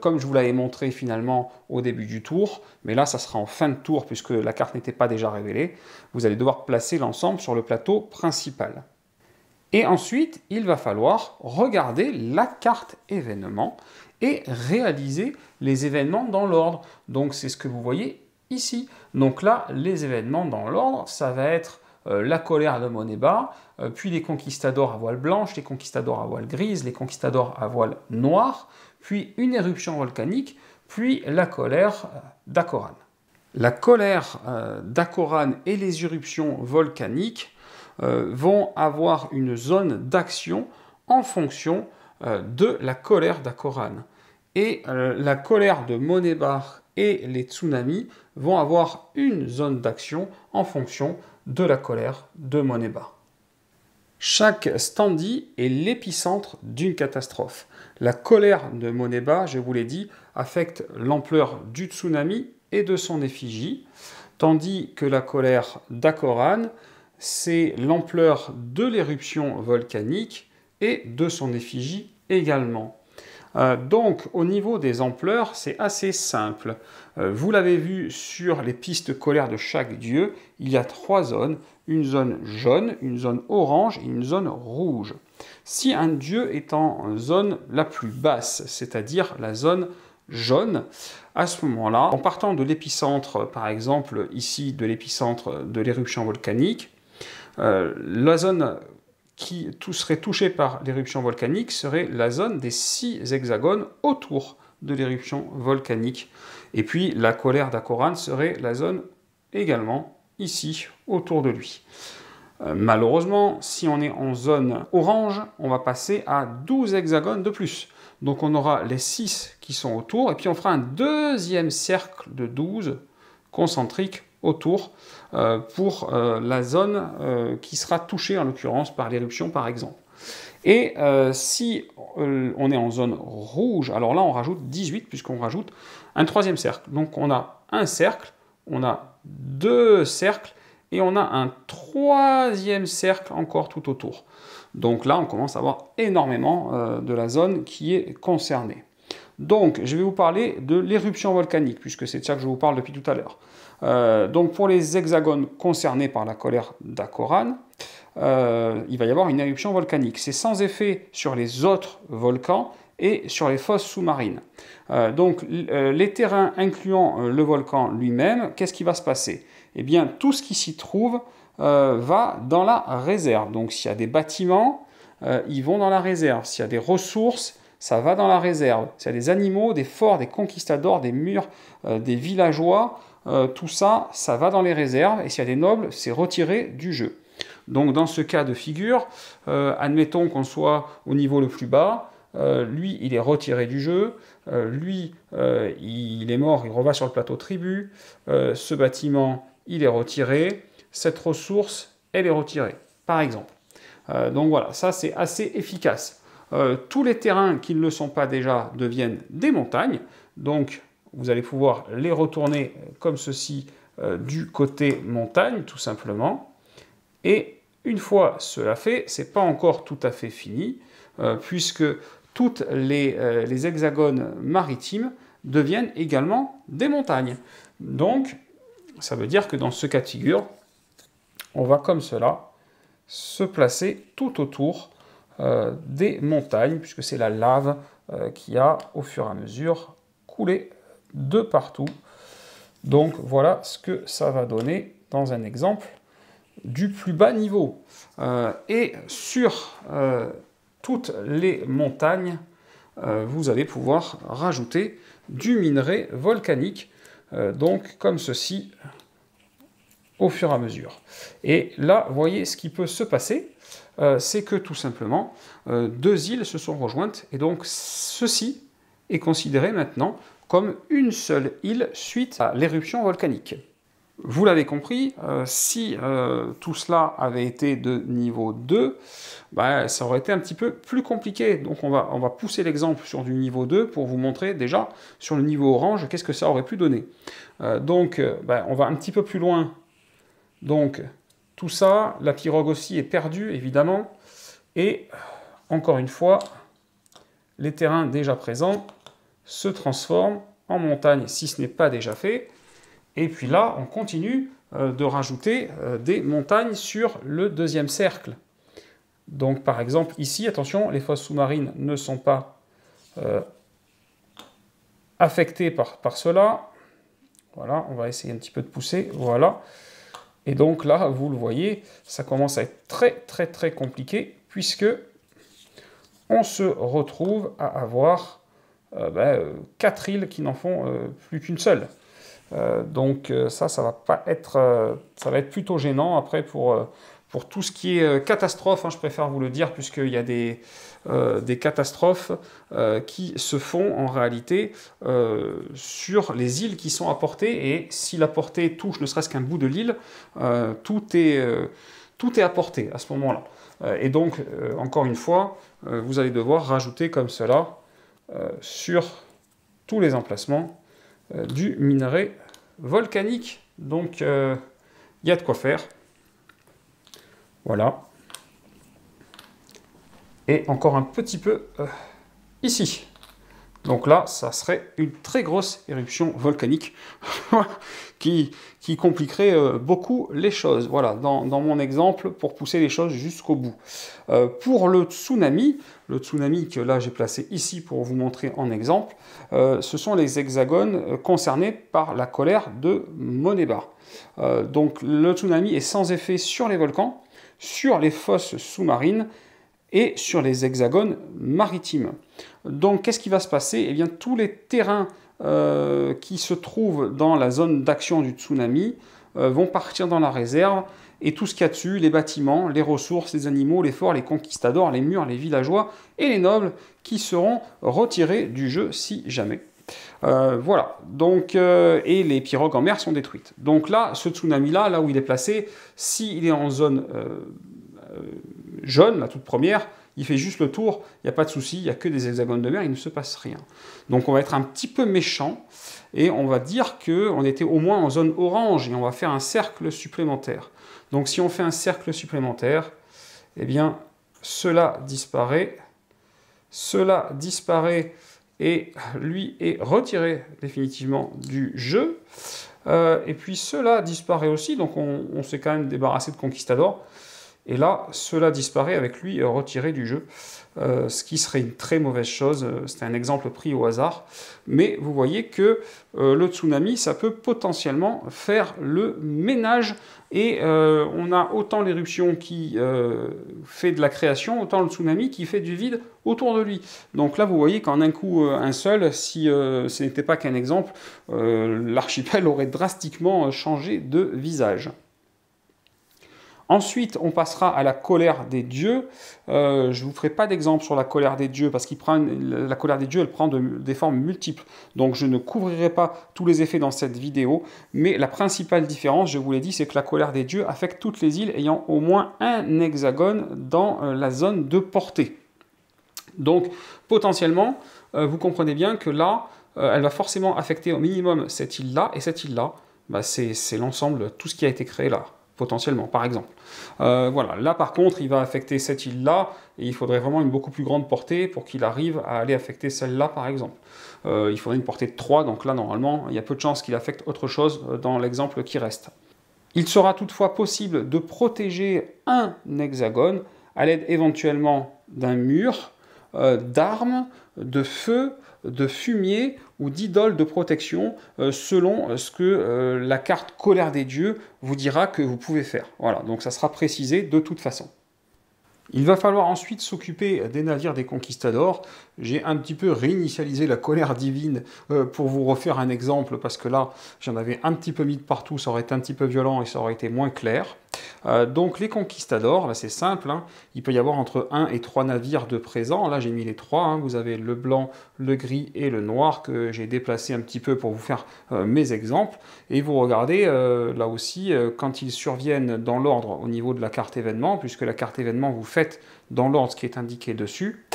comme je vous l'avais montré finalement au début du tour, mais là, ça sera en fin de tour puisque la carte n'était pas déjà révélée. Vous allez devoir placer l'ensemble sur le plateau principal. Et ensuite, il va falloir regarder la carte événement et réaliser les événements dans l'ordre. Donc c'est ce que vous voyez ici. Donc là, les événements dans l'ordre, ça va être la colère de Moneba, puis les conquistadors à voile blanche, les conquistadors à voile grise, les conquistadors à voile noire, puis une éruption volcanique, puis la colère d'Akoran. La colère d'Akoran et les éruptions volcaniques vont avoir une zone d'action en fonction de la colère d'Akoran. Et la colère de Moneba et les tsunamis vont avoir une zone d'action en fonction de la colère de Moneba. Chaque standee est l'épicentre d'une catastrophe. La colère de Moneba, je vous l'ai dit, affecte l'ampleur du tsunami et de son effigie, tandis que la colère d'Akoran, c'est l'ampleur de l'éruption volcanique et de son effigie également. Donc, au niveau des ampleurs, c'est assez simple. Vous l'avez vu sur les pistes colères de chaque dieu, il y a 3 zones, une zone jaune, une zone orange et une zone rouge. Si un dieu est en zone la plus basse, c'est-à-dire la zone jaune, à ce moment-là, en partant de l'épicentre, par exemple ici de l'épicentre de l'éruption volcanique, la zone qui serait touchée par l'éruption volcanique serait la zone des 6 hexagones autour de l'éruption volcanique. Et puis la colère d'Akoran serait la zone également ici, autour de lui. Malheureusement, si on est en zone orange, on va passer à 12 hexagones de plus. Donc on aura les 6 qui sont autour, et puis on fera un deuxième cercle de 12 concentriques autour pour la zone qui sera touchée en l'occurrence par l'éruption par exemple. Et si on est en zone rouge, alors là on rajoute 18 puisqu'on rajoute un 3e cercle. Donc on a un cercle, on a 2 cercles et on a un 3e cercle encore tout autour. Donc là on commence à avoir énormément de la zone qui est concernée. Donc je vais vous parler de l'éruption volcanique puisque c'est de ça que je vous parle depuis tout à l'heure. Donc pour les hexagones concernés par la colère d'Akoran, il va y avoir une éruption volcanique. C'est sans effet sur les autres volcans et sur les fosses sous-marines. Donc les terrains incluant le volcan lui-même, qu'est-ce qui va se passer? Eh bien tout ce qui s'y trouve va dans la réserve. Donc s'il y a des bâtiments, ils vont dans la réserve. S'il y a des ressources, ça va dans la réserve. S'il y a des animaux, des forts, des conquistadors, des murs, des villageois, tout ça, ça va dans les réserves. Et s'il y a des nobles, c'est retiré du jeu. Donc dans ce cas de figure, admettons qu'on soit au niveau le plus bas, lui il est retiré du jeu, lui il est mort, il revient sur le plateau tribu, ce bâtiment il est retiré, cette ressource elle est retirée, par exemple. Donc voilà, ça c'est assez efficace. Tous les terrains qui ne le sont pas déjà deviennent des montagnes, donc vous allez pouvoir les retourner comme ceci du côté montagne tout simplement. Et une fois cela fait, ce n'est pas encore tout à fait fini, puisque toutes les hexagones maritimes deviennent également des montagnes. Donc, ça veut dire que dans ce cas de figure, on va comme cela se placer tout autour des montagnes, puisque c'est la lave qui a, au fur et à mesure, coulé de partout. Donc, voilà ce que ça va donner dans un exemple du plus bas niveau. Et sur toutes les montagnes, vous allez pouvoir rajouter du minerai volcanique, donc comme ceci, au fur et à mesure. Et là, vous voyez ce qui peut se passer, c'est que tout simplement, deux îles se sont rejointes, et donc ceci est considéré maintenant comme une seule île suite à l'éruption volcanique. Vous l'avez compris, si tout cela avait été de niveau 2, ça aurait été un petit peu plus compliqué. Donc on va pousser l'exemple sur du niveau 2 pour vous montrer déjà sur le niveau orange qu'est-ce que ça aurait pu donner. On va un petit peu plus loin. Donc tout ça, la pirogue aussi est perdue évidemment. Et encore une fois, les terrains déjà présents se transforment en montagnes si ce n'est pas déjà fait. Et puis là, on continue de rajouter des montagnes sur le deuxième cercle. Donc par exemple ici, attention, les fosses sous-marines ne sont pas affectées par cela. Voilà, on va essayer un petit peu de pousser, voilà. Et donc là, vous le voyez, ça commence à être très compliqué, puisque on se retrouve à avoir 4 îles qui n'en font plus qu'une seule. Donc ça va pas être, ça va être plutôt gênant après pour tout ce qui est catastrophe, hein, je préfère vous le dire, puisqu'il y a des catastrophes qui se font en réalité sur les îles qui sont à portée, et si la portée touche ne serait-ce qu'un bout de l'île, tout est à portée à ce moment-là. Et donc, encore une fois, vous allez devoir rajouter comme cela sur tous les emplacements du minerai volcanique. Donc, il y a de quoi faire. Voilà. Et encore un petit peu ici. Donc là, ça serait une très grosse éruption volcanique qui compliquerait beaucoup les choses. Voilà, dans mon exemple, pour pousser les choses jusqu'au bout. Pour le tsunami que là j'ai placé ici pour vous montrer en exemple, ce sont les hexagones concernés par la colère de Monébar. Donc le tsunami est sans effet sur les volcans, sur les fosses sous-marines et sur les hexagones maritimes. Donc qu'est-ce qui va se passer? Eh bien, tous les terrains qui se trouvent dans la zone d'action du tsunami vont partir dans la réserve, et tout ce qu'il y a dessus, les bâtiments, les ressources, les animaux, les forts, les conquistadors, les murs, les villageois et les nobles qui seront retirés du jeu si jamais. Voilà, donc, et les pirogues en mer sont détruites. Donc là, ce tsunami-là, là où il est placé, s'il est en zone jaune, la toute première, il fait juste le tour, il n'y a pas de souci, il n'y a que des hexagones de mer, il ne se passe rien. Donc on va être un petit peu méchant, et on va dire qu'on était au moins en zone orange, et on va faire un cercle supplémentaire. Donc si on fait un cercle supplémentaire, eh bien cela disparaît, et lui est retiré définitivement du jeu. Et puis cela disparaît aussi, donc on s'est quand même débarrassé de conquistadors. Et là, cela disparaît avec lui retiré du jeu, ce qui serait une très mauvaise chose. C'était un exemple pris au hasard. Mais vous voyez que le tsunami, ça peut potentiellement faire le ménage. Et on a autant l'éruption qui fait de la création, autant le tsunami qui fait du vide autour de lui. Donc là, vous voyez qu'en un coup, un seul, si ce n'était pas qu'un exemple, l'archipel aurait drastiquement changé de visage. Ensuite, on passera à la colère des dieux. Je ne vous ferai pas d'exemple sur la colère des dieux, parce la colère des dieux, elle prend des formes multiples. Donc je ne couvrirai pas tous les effets dans cette vidéo, mais la principale différence, je vous l'ai dit, c'est que la colère des dieux affecte toutes les îles ayant au moins un hexagone dans la zone de portée. Donc potentiellement, vous comprenez bien que là, elle va forcément affecter au minimum cette île-là, et cette île-là, bah, c'est l'ensemble, tout ce qui a été créé là, potentiellement, par exemple. Voilà, là par contre, il va affecter cette île-là, et il faudrait vraiment une beaucoup plus grande portée pour qu'il arrive à aller affecter celle-là, par exemple. Il faudrait une portée de 3, donc là, normalement, il y a peu de chances qu'il affecte autre chose dans l'exemple qui reste. Il sera toutefois possible de protéger un hexagone à l'aide éventuellement d'un mur, d'armes, de feu, de fumier ou d'idoles de protection selon ce que la carte colère des dieux vous dira que vous pouvez faire. Voilà, donc ça sera précisé de toute façon. Il va falloir ensuite s'occuper des navires des conquistadors. J'ai un petit peu réinitialisé la colère divine pour vous refaire un exemple, parce que là, j'en avais un petit peu mis de partout, ça aurait été un petit peu violent et ça aurait été moins clair. Donc les conquistadors, là c'est simple, hein, il peut y avoir entre 1 et 3 navires de présent. Là j'ai mis les 3, hein, vous avez le blanc, le gris et le noir que j'ai déplacé un petit peu pour vous faire mes exemples. Et vous regardez là aussi quand ils surviennent dans l'ordre au niveau de la carte événement, puisque la carte événement vous faites dans l'ordre qui est indiqué dessus,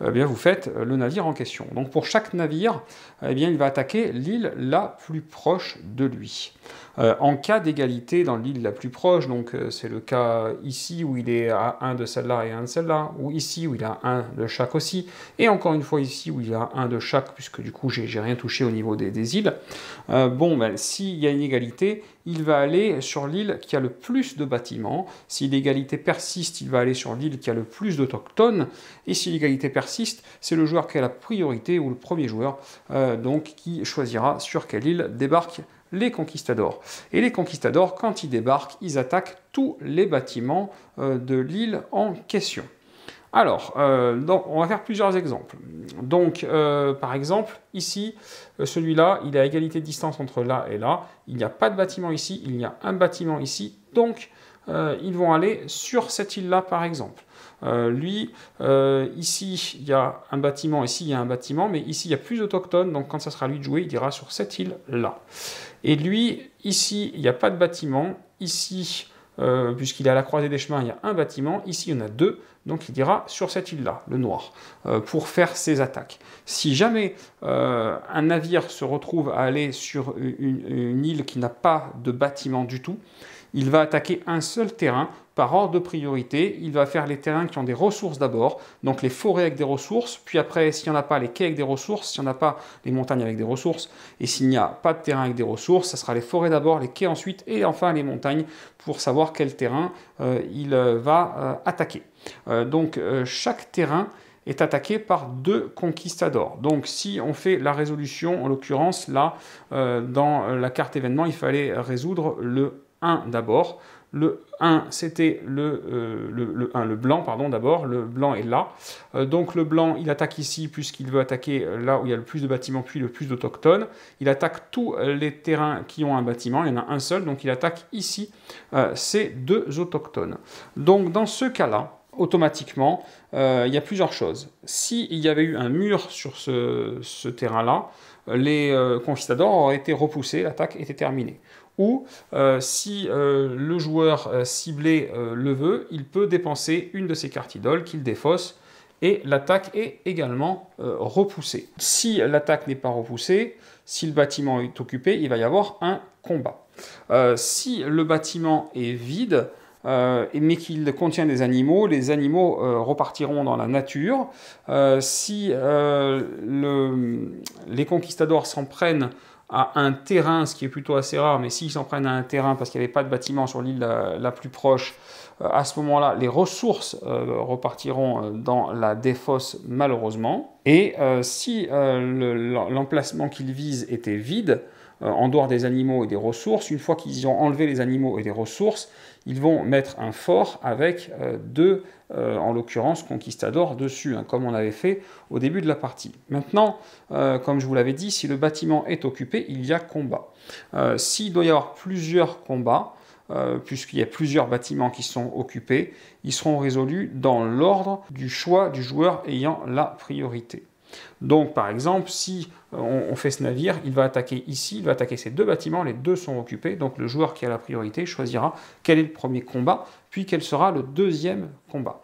eh bien vous faites le navire en question. Donc pour chaque navire, eh bien, il va attaquer l'île la plus proche de lui. En cas d'égalité dans l'île la plus proche, donc c'est le cas ici où il est à 1 de celle-là et 1 de celle-là, ou ici où il a 1 de chaque aussi, et encore une fois ici où il a 1 de chaque, puisque du coup j'ai rien touché au niveau des îles. S'il y a une égalité, il va aller sur l'île qui a le plus de bâtiments. Si l'égalité persiste, il va aller sur l'île qui a le plus d'autochtones. Et si l'égalité persiste, c'est le joueur qui a la priorité, ou le premier joueur, donc qui choisira sur quelle île débarquent les conquistadors. Et les conquistadors, quand ils débarquent, ils attaquent tous les bâtiments de l'île en question. Alors, on va faire plusieurs exemples. Donc, par exemple, ici, celui-là, il est à égalité de distance entre là et là. Il n'y a pas de bâtiment ici, il y a un bâtiment ici. Donc, ils vont aller sur cette île-là, par exemple. Ici, il y a un bâtiment, ici, il y a un bâtiment, mais ici, il y a plus d'autochtones. Donc, quand ça sera lui de jouer, il ira sur cette île-là. Et lui, ici, il n'y a pas de bâtiment. Ici, puisqu'il est à la croisée des chemins, il y a un bâtiment. Ici, il y en a 2. Donc, il ira sur cette île-là, le noir, pour faire ses attaques. Si jamais un navire se retrouve à aller sur une île qui n'a pas de bâtiment du tout, il va attaquer un seul terrain par ordre de priorité. Il va faire les terrains qui ont des ressources d'abord, donc les forêts avec des ressources, puis après, s'il n'y en a pas, les quais avec des ressources, s'il n'y en a pas, les montagnes avec des ressources, et s'il n'y a pas de terrain avec des ressources, ça sera les forêts d'abord, les quais ensuite, et enfin les montagnes, pour savoir quel terrain il va attaquer. Chaque terrain est attaqué par 2 conquistadors. Donc si on fait la résolution, en l'occurrence là, dans la carte événement, il fallait résoudre le 1 d'abord. Le 1, c'était le blanc, pardon, d'abord. Le blanc est là. Donc le blanc, il attaque ici, puisqu'il veut attaquer là où il y a le plus de bâtiments, puis le plus d'autochtones. Il attaque tous les terrains qui ont un bâtiment. Il y en a un seul, donc il attaque ici ces 2 autochtones. Donc dans ce cas-là, automatiquement, il y a plusieurs choses. S'il y avait eu un mur sur ce terrain-là, les conquistadors auraient été repoussés, l'attaque était terminée. Ou si le joueur ciblé le veut, il peut dépenser une de ses cartes idoles qu'il défausse et l'attaque est également repoussée. Si l'attaque n'est pas repoussée, si le bâtiment est occupé, il va y avoir un combat. Si le bâtiment est vide, mais qu'il contient des animaux, les animaux repartiront dans la nature. Si les conquistadors s'en prennent à un terrain, ce qui est plutôt assez rare, mais s'ils s'en prennent à un terrain parce qu'il n'y avait pas de bâtiment sur l'île la plus proche, à ce moment-là, les ressources repartiront dans la défausse malheureusement. Et si l'emplacement qu'ils visent était vide, en dehors des animaux et des ressources, une fois qu'ils ont enlevé les animaux et les ressources, ils vont mettre un fort avec deux, en l'occurrence, conquistadors dessus, hein, comme on avait fait au début de la partie. Maintenant, comme je vous l'avais dit, si le bâtiment est occupé, il y a combat. S'il doit y avoir plusieurs combats, puisqu'il y a plusieurs bâtiments qui sont occupés, ils seront résolus dans l'ordre du choix du joueur ayant la priorité. Donc par exemple, si on fait ce navire, il va attaquer ici, il va attaquer ces deux bâtiments, les deux sont occupés, donc le joueur qui a la priorité choisira quel est le premier combat, puis quel sera le deuxième combat.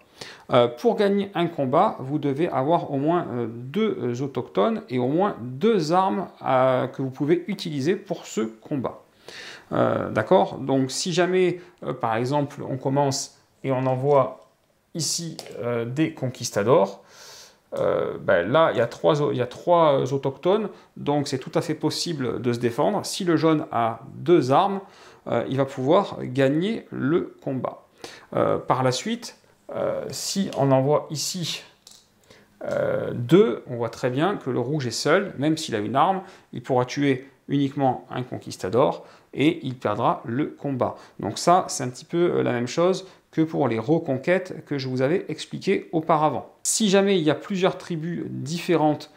Pour gagner un combat, vous devez avoir au moins deux autochtones et au moins deux armes que vous pouvez utiliser pour ce combat. D'accord? Donc si jamais, par exemple, on commence et on envoie ici des conquistadors, là, il y a trois autochtones, donc c'est tout à fait possible de se défendre. Si le jaune a deux armes, il va pouvoir gagner le combat. Par la suite, si on envoie ici deux, on voit très bien que le rouge est seul, même s'il a une arme, il pourra tuer uniquement un conquistador et il perdra le combat. Donc ça, c'est un petit peu la même chose que pour les reconquêtes que je vous avais expliqué auparavant. Si jamais il y a plusieurs tribus différentes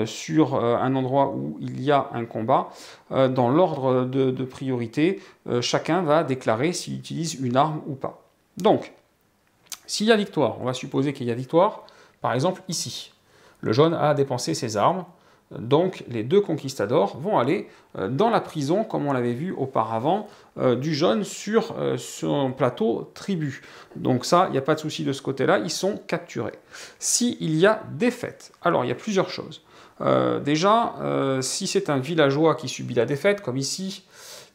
sur un endroit où il y a un combat, dans l'ordre de priorité, chacun va déclarer s'il utilise une arme ou pas. Donc, s'il y a victoire, on va supposer qu'il y a victoire, par exemple ici. Le jaune a dépensé ses armes, donc les deux conquistadors vont aller dans la prison, comme on l'avait vu auparavant, du jaune sur son plateau tribu. Donc ça, il n'y a pas de souci de ce côté-là, ils sont capturés. S'il y a défaite, alors il y a plusieurs choses. Déjà, si c'est un villageois qui subit la défaite, comme ici,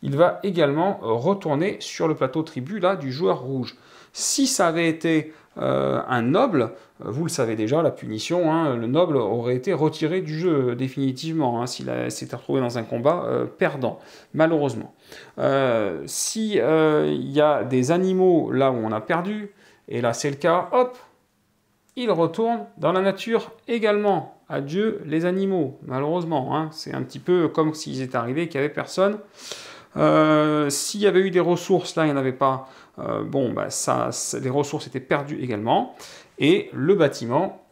il va également retourner sur le plateau tribu là, du joueur rouge. Si ça avait été un noble, vous le savez déjà, la punition, hein, le noble aurait été retiré du jeu définitivement, hein, s'il s'était retrouvé dans un combat perdant, malheureusement. Si il y a des animaux là où on a perdu, et là c'est le cas, hop, il retourne dans la nature également. Adieu les animaux, malheureusement, hein, c'est un petit peu comme s'ils étaient arrivés et qu'il n'y avait personne. S'il y avait eu des ressources, là il n'y en avait pas, les ressources étaient perdues également, et le bâtiment,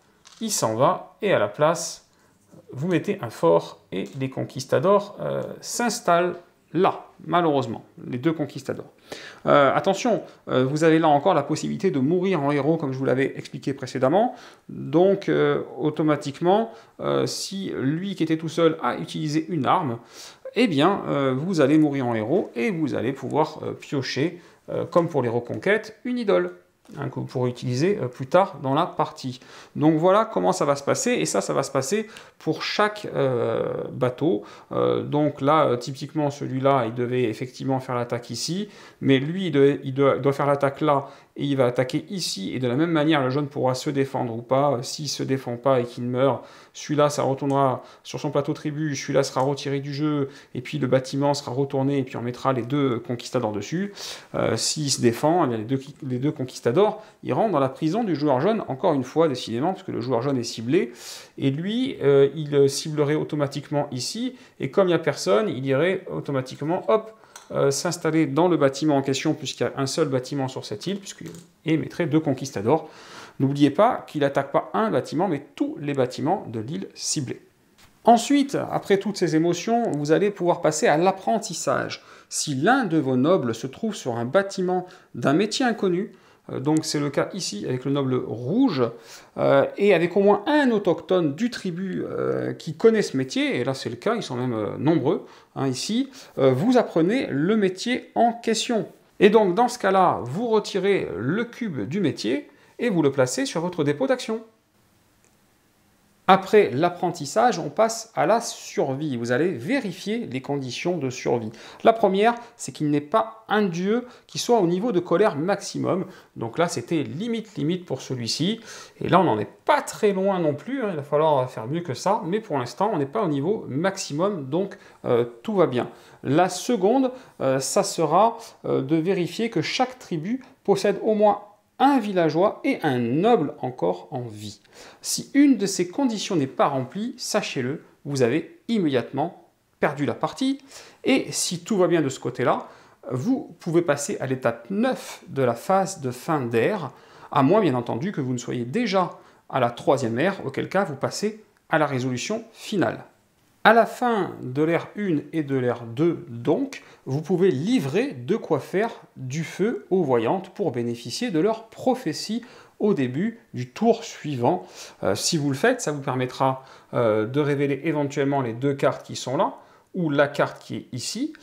il s'en va, et à la place, vous mettez un fort, et les conquistadors s'installent là, malheureusement, les deux conquistadors. Attention, vous avez là encore la possibilité de mourir en héros, comme je vous l'avais expliqué précédemment, donc automatiquement, si lui qui était tout seul a utilisé une arme, eh bien, vous allez mourir en héros et vous allez pouvoir piocher, comme pour les reconquêtes, une idole, hein, que vous pourrez utiliser plus tard dans la partie. Donc voilà comment ça va se passer, et ça va se passer pour chaque bateau. Donc là, typiquement, celui-là, il devait effectivement faire l'attaque ici, mais lui, il doit faire l'attaque là, et il va attaquer ici, et de la même manière, le jaune pourra se défendre ou pas. S'il ne se défend pas et qu'il meurt, celui-là, ça retournera sur son plateau tribu, celui-là sera retiré du jeu, et puis le bâtiment sera retourné, et puis on mettra les deux conquistadors dessus. S'il se défend, eh bien, les deux conquistadors iront dans la prison du joueur jaune, encore une fois, décidément, parce que le joueur jaune est ciblé, et lui, il ciblerait automatiquement ici, et comme il n'y a personne, il irait automatiquement, hop, s'installer dans le bâtiment en question, puisqu'il y a un seul bâtiment sur cette île, et mettrait deux conquistadors. N'oubliez pas qu'il n'attaque pas un bâtiment, mais tous les bâtiments de l'île ciblée. Ensuite, après toutes ces émotions, vous allez pouvoir passer à l'apprentissage. Si l'un de vos nobles se trouve sur un bâtiment d'un métier inconnu, donc c'est le cas ici avec le noble rouge, et avec au moins un autochtone du tribu qui connaît ce métier, et là c'est le cas, ils sont même nombreux, hein, ici, vous apprenez le métier en question. Et donc dans ce cas-là, vous retirez le cube du métier, et vous le placez sur votre dépôt d'action. Après l'apprentissage, on passe à la survie. Vous allez vérifier les conditions de survie. La première, c'est qu'il n'est pas un dieu qui soit au niveau de colère maximum. Donc là, c'était limite pour celui-ci. Et là, on n'en est pas très loin non plus, hein. Il va falloir faire mieux que ça. Mais pour l'instant, on n'est pas au niveau maximum, donc tout va bien. La seconde, ça sera de vérifier que chaque tribu possède au moins un villageois et un noble encore en vie. Si une de ces conditions n'est pas remplie, sachez-le, vous avez immédiatement perdu la partie. Et si tout va bien de ce côté-là, vous pouvez passer à l'étape 9 de la phase de fin d'ère, à moins bien entendu que vous ne soyez déjà à la 3e ère, auquel cas vous passez à la résolution finale. À la fin de l'ère 1 et de l'ère 2, donc, vous pouvez livrer de quoi faire du feu aux voyantes pour bénéficier de leur prophétie au début du tour suivant. Si vous le faites, ça vous permettra de révéler éventuellement les 2 cartes qui sont là, ou la carte qui est ici,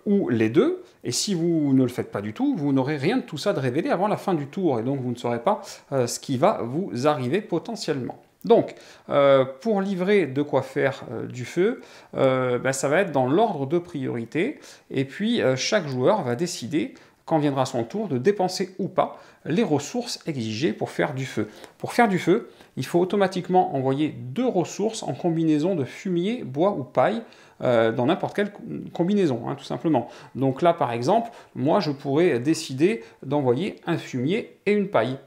ou les deux. Et si vous ne le faites pas du tout, vous n'aurez rien de tout ça de révélé avant la fin du tour, et donc vous ne saurez pas ce qui va vous arriver potentiellement. Donc, pour livrer de quoi faire du feu, ça va être dans l'ordre de priorité, et puis chaque joueur va décider, quand viendra son tour, de dépenser ou pas les ressources exigées pour faire du feu. Pour faire du feu, il faut automatiquement envoyer 2 ressources en combinaison de fumier, bois ou paille, dans n'importe quelle combinaison, hein, tout simplement. Donc là, par exemple, moi, je pourrais décider d'envoyer un fumier et une paille.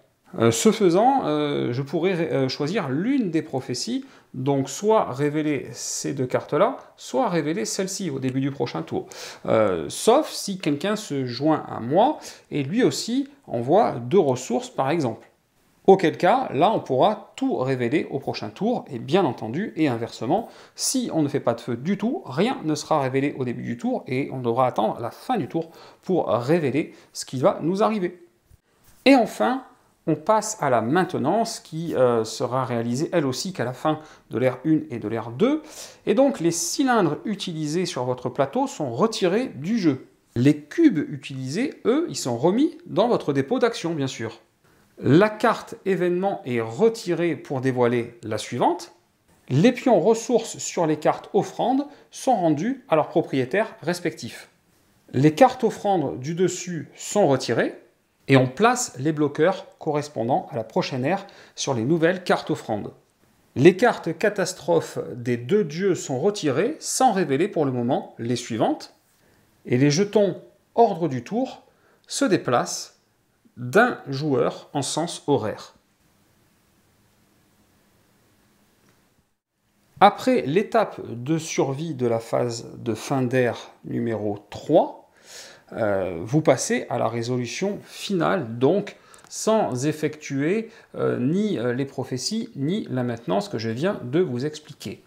Ce faisant, je pourrais choisir l'une des prophéties, donc soit révéler ces 2 cartes-là, soit révéler celle-ci au début du prochain tour. Sauf si quelqu'un se joint à moi et lui aussi envoie 2 ressources par exemple. Auquel cas, là, on pourra tout révéler au prochain tour, et bien entendu, et inversement, si on ne fait pas de feu du tout, rien ne sera révélé au début du tour, et on devra attendre la fin du tour pour révéler ce qui va nous arriver. Et enfin, on passe à la maintenance qui sera réalisée elle aussi qu'à la fin de l'ère 1 et de l'ère 2. Et donc les cylindres utilisés sur votre plateau sont retirés du jeu. Les cubes utilisés, eux, ils sont remis dans votre dépôt d'action, bien sûr. La carte événement est retirée pour dévoiler la suivante. Les pions ressources sur les cartes offrandes sont rendus à leurs propriétaires respectifs. Les cartes offrandes du dessus sont retirées. Et on place les bloqueurs correspondant à la prochaine ère sur les nouvelles cartes offrandes. Les cartes catastrophes des 2 dieux sont retirées sans révéler pour le moment les suivantes. Et les jetons ordre du tour se déplacent d'un joueur en sens horaire. Après l'étape de survie de la phase de fin d'ère numéro 3, vous passez à la résolution finale, donc sans effectuer ni les prophéties, ni la maintenance que je viens de vous expliquer.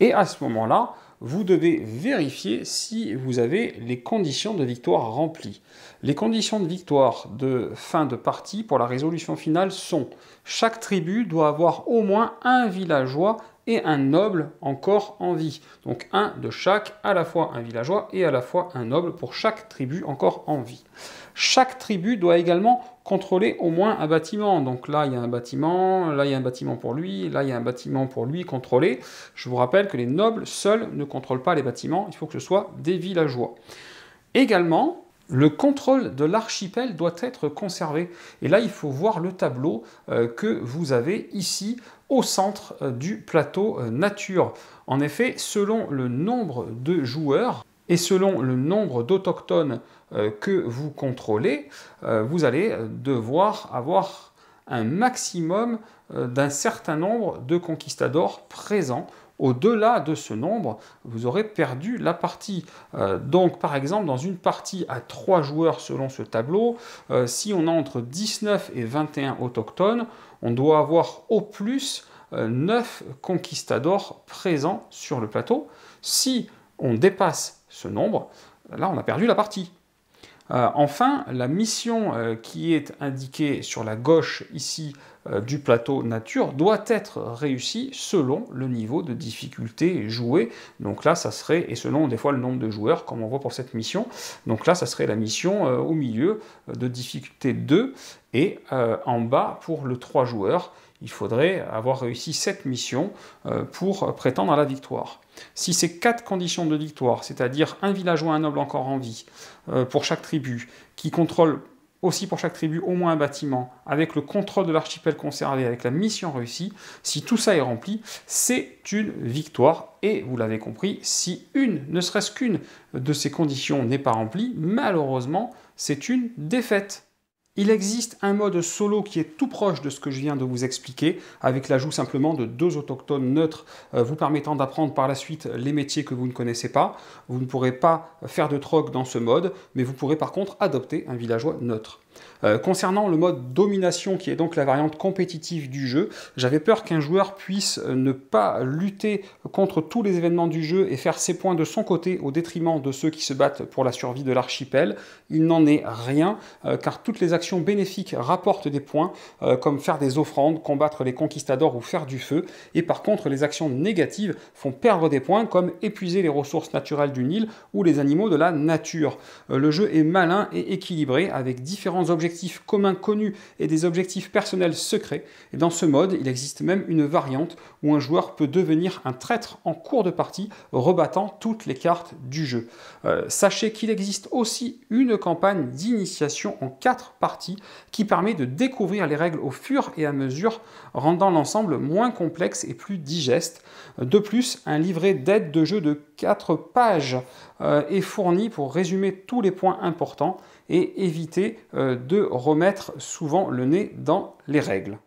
Et à ce moment-là, vous devez vérifier si vous avez les conditions de victoire remplies. Les conditions de victoire de fin de partie pour la résolution finale sont: chaque tribu doit avoir au moins un villageois et un noble encore en vie. Donc un de chaque, à la fois un villageois et à la fois un noble pour chaque tribu encore en vie. Chaque tribu doit également contrôler au moins un bâtiment. Donc là, il y a un bâtiment, là, il y a un bâtiment pour lui, là, il y a un bâtiment pour lui contrôlé. Je vous rappelle que les nobles seuls ne contrôlent pas les bâtiments, il faut que ce soit des villageois. Également, le contrôle de l'archipel doit être conservé. Et là, il faut voir le tableau que vous avez ici au centre du plateau nature. En effet, selon le nombre de joueurs et selon le nombre d'autochtones que vous contrôlez, vous allez devoir avoir un maximum d'un certain nombre de conquistadors présents. Au-delà de ce nombre, vous aurez perdu la partie. Donc, par exemple, dans une partie à 3 joueurs selon ce tableau, si on a entre 19 et 21 autochtones, on doit avoir au plus 9 conquistadors présents sur le plateau. Si on dépasse ce nombre, là, on a perdu la partie. Enfin, la mission qui est indiquée sur la gauche ici du plateau nature doit être réussie selon le niveau de difficulté joué. Donc là, ça serait, et selon des fois le nombre de joueurs, comme on voit pour cette mission, donc là, ça serait la mission au milieu de difficulté 2, et en bas, pour le 3 joueurs, Il faudrait avoir réussi cette mission pour prétendre à la victoire. Si ces 4 conditions de victoire, c'est-à-dire un villageois, un noble encore en vie pour chaque tribu, qui contrôle aussi pour chaque tribu au moins un bâtiment, avec le contrôle de l'archipel conservé, avec la mission réussie, si tout ça est rempli, c'est une victoire. Et vous l'avez compris, si ne serait-ce qu'une de ces conditions n'est pas remplie, malheureusement, c'est une défaite. Il existe un mode solo qui est tout proche de ce que je viens de vous expliquer, avec l'ajout simplement de 2 autochtones neutres vous permettant d'apprendre par la suite les métiers que vous ne connaissez pas. Vous ne pourrez pas faire de troc dans ce mode, mais vous pourrez par contre adopter un villageois neutre. Concernant le mode domination, qui est donc la variante compétitive du jeu, j'avais peur qu'un joueur puisse ne pas lutter contre tous les événements du jeu et faire ses points de son côté au détriment de ceux qui se battent pour la survie de l'archipel. Il n'en est rien, car toutes les actions bénéfiques rapportent des points, comme faire des offrandes, combattre les conquistadors ou faire du feu, et par contre les actions négatives font perdre des points, comme épuiser les ressources naturelles du Nil ou les animaux de la nature. Le jeu est malin et équilibré, avec différents objectifs communs connus et des objectifs personnels secrets. Et dans ce mode, il existe même une variante où un joueur peut devenir un traître en cours de partie, rebattant toutes les cartes du jeu. Sachez qu'il existe aussi une campagne d'initiation en 4 parties qui permet de découvrir les règles au fur et à mesure, rendant l'ensemble moins complexe et plus digeste. De plus, un livret d'aide de jeu de 4 pages est fourni pour résumer tous les points importants et éviter de remettre souvent le nez dans les règles.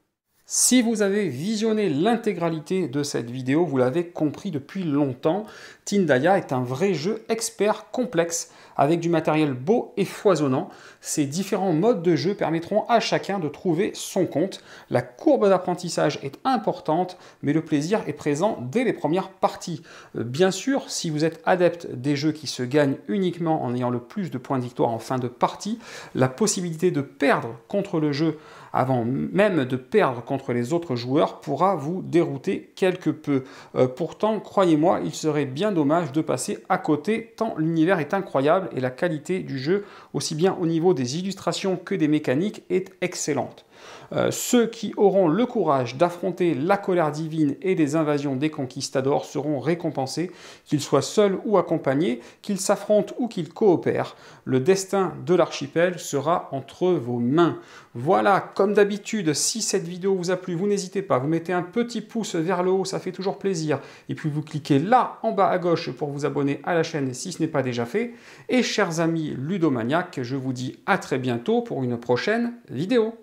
Si vous avez visionné l'intégralité de cette vidéo, vous l'avez compris depuis longtemps, Tindaya est un vrai jeu expert complexe avec du matériel beau et foisonnant. Ces différents modes de jeu permettront à chacun de trouver son compte. La courbe d'apprentissage est importante, mais le plaisir est présent dès les premières parties. Bien sûr, si vous êtes adepte des jeux qui se gagnent uniquement en ayant le plus de points de victoire en fin de partie, la possibilité de perdre contre le jeu avant même de perdre contre les autres joueurs pourra vous dérouter quelque peu. Pourtant, croyez-moi, il serait bien dommage de passer à côté tant l'univers est incroyable et la qualité du jeu, aussi bien au niveau des illustrations que des mécaniques, est excellente. Ceux qui auront le courage d'affronter la colère divine et les invasions des conquistadors seront récompensés, qu'ils soient seuls ou accompagnés, qu'ils s'affrontent ou qu'ils coopèrent. Le destin de l'archipel sera entre vos mains. Voilà, comme d'habitude, si cette vidéo vous a plu, vous n'hésitez pas, vous mettez un petit pouce vers le haut, ça fait toujours plaisir. Et puis vous cliquez là, en bas à gauche, pour vous abonner à la chaîne si ce n'est pas déjà fait. Et chers amis ludomaniaques, je vous dis à très bientôt pour une prochaine vidéo.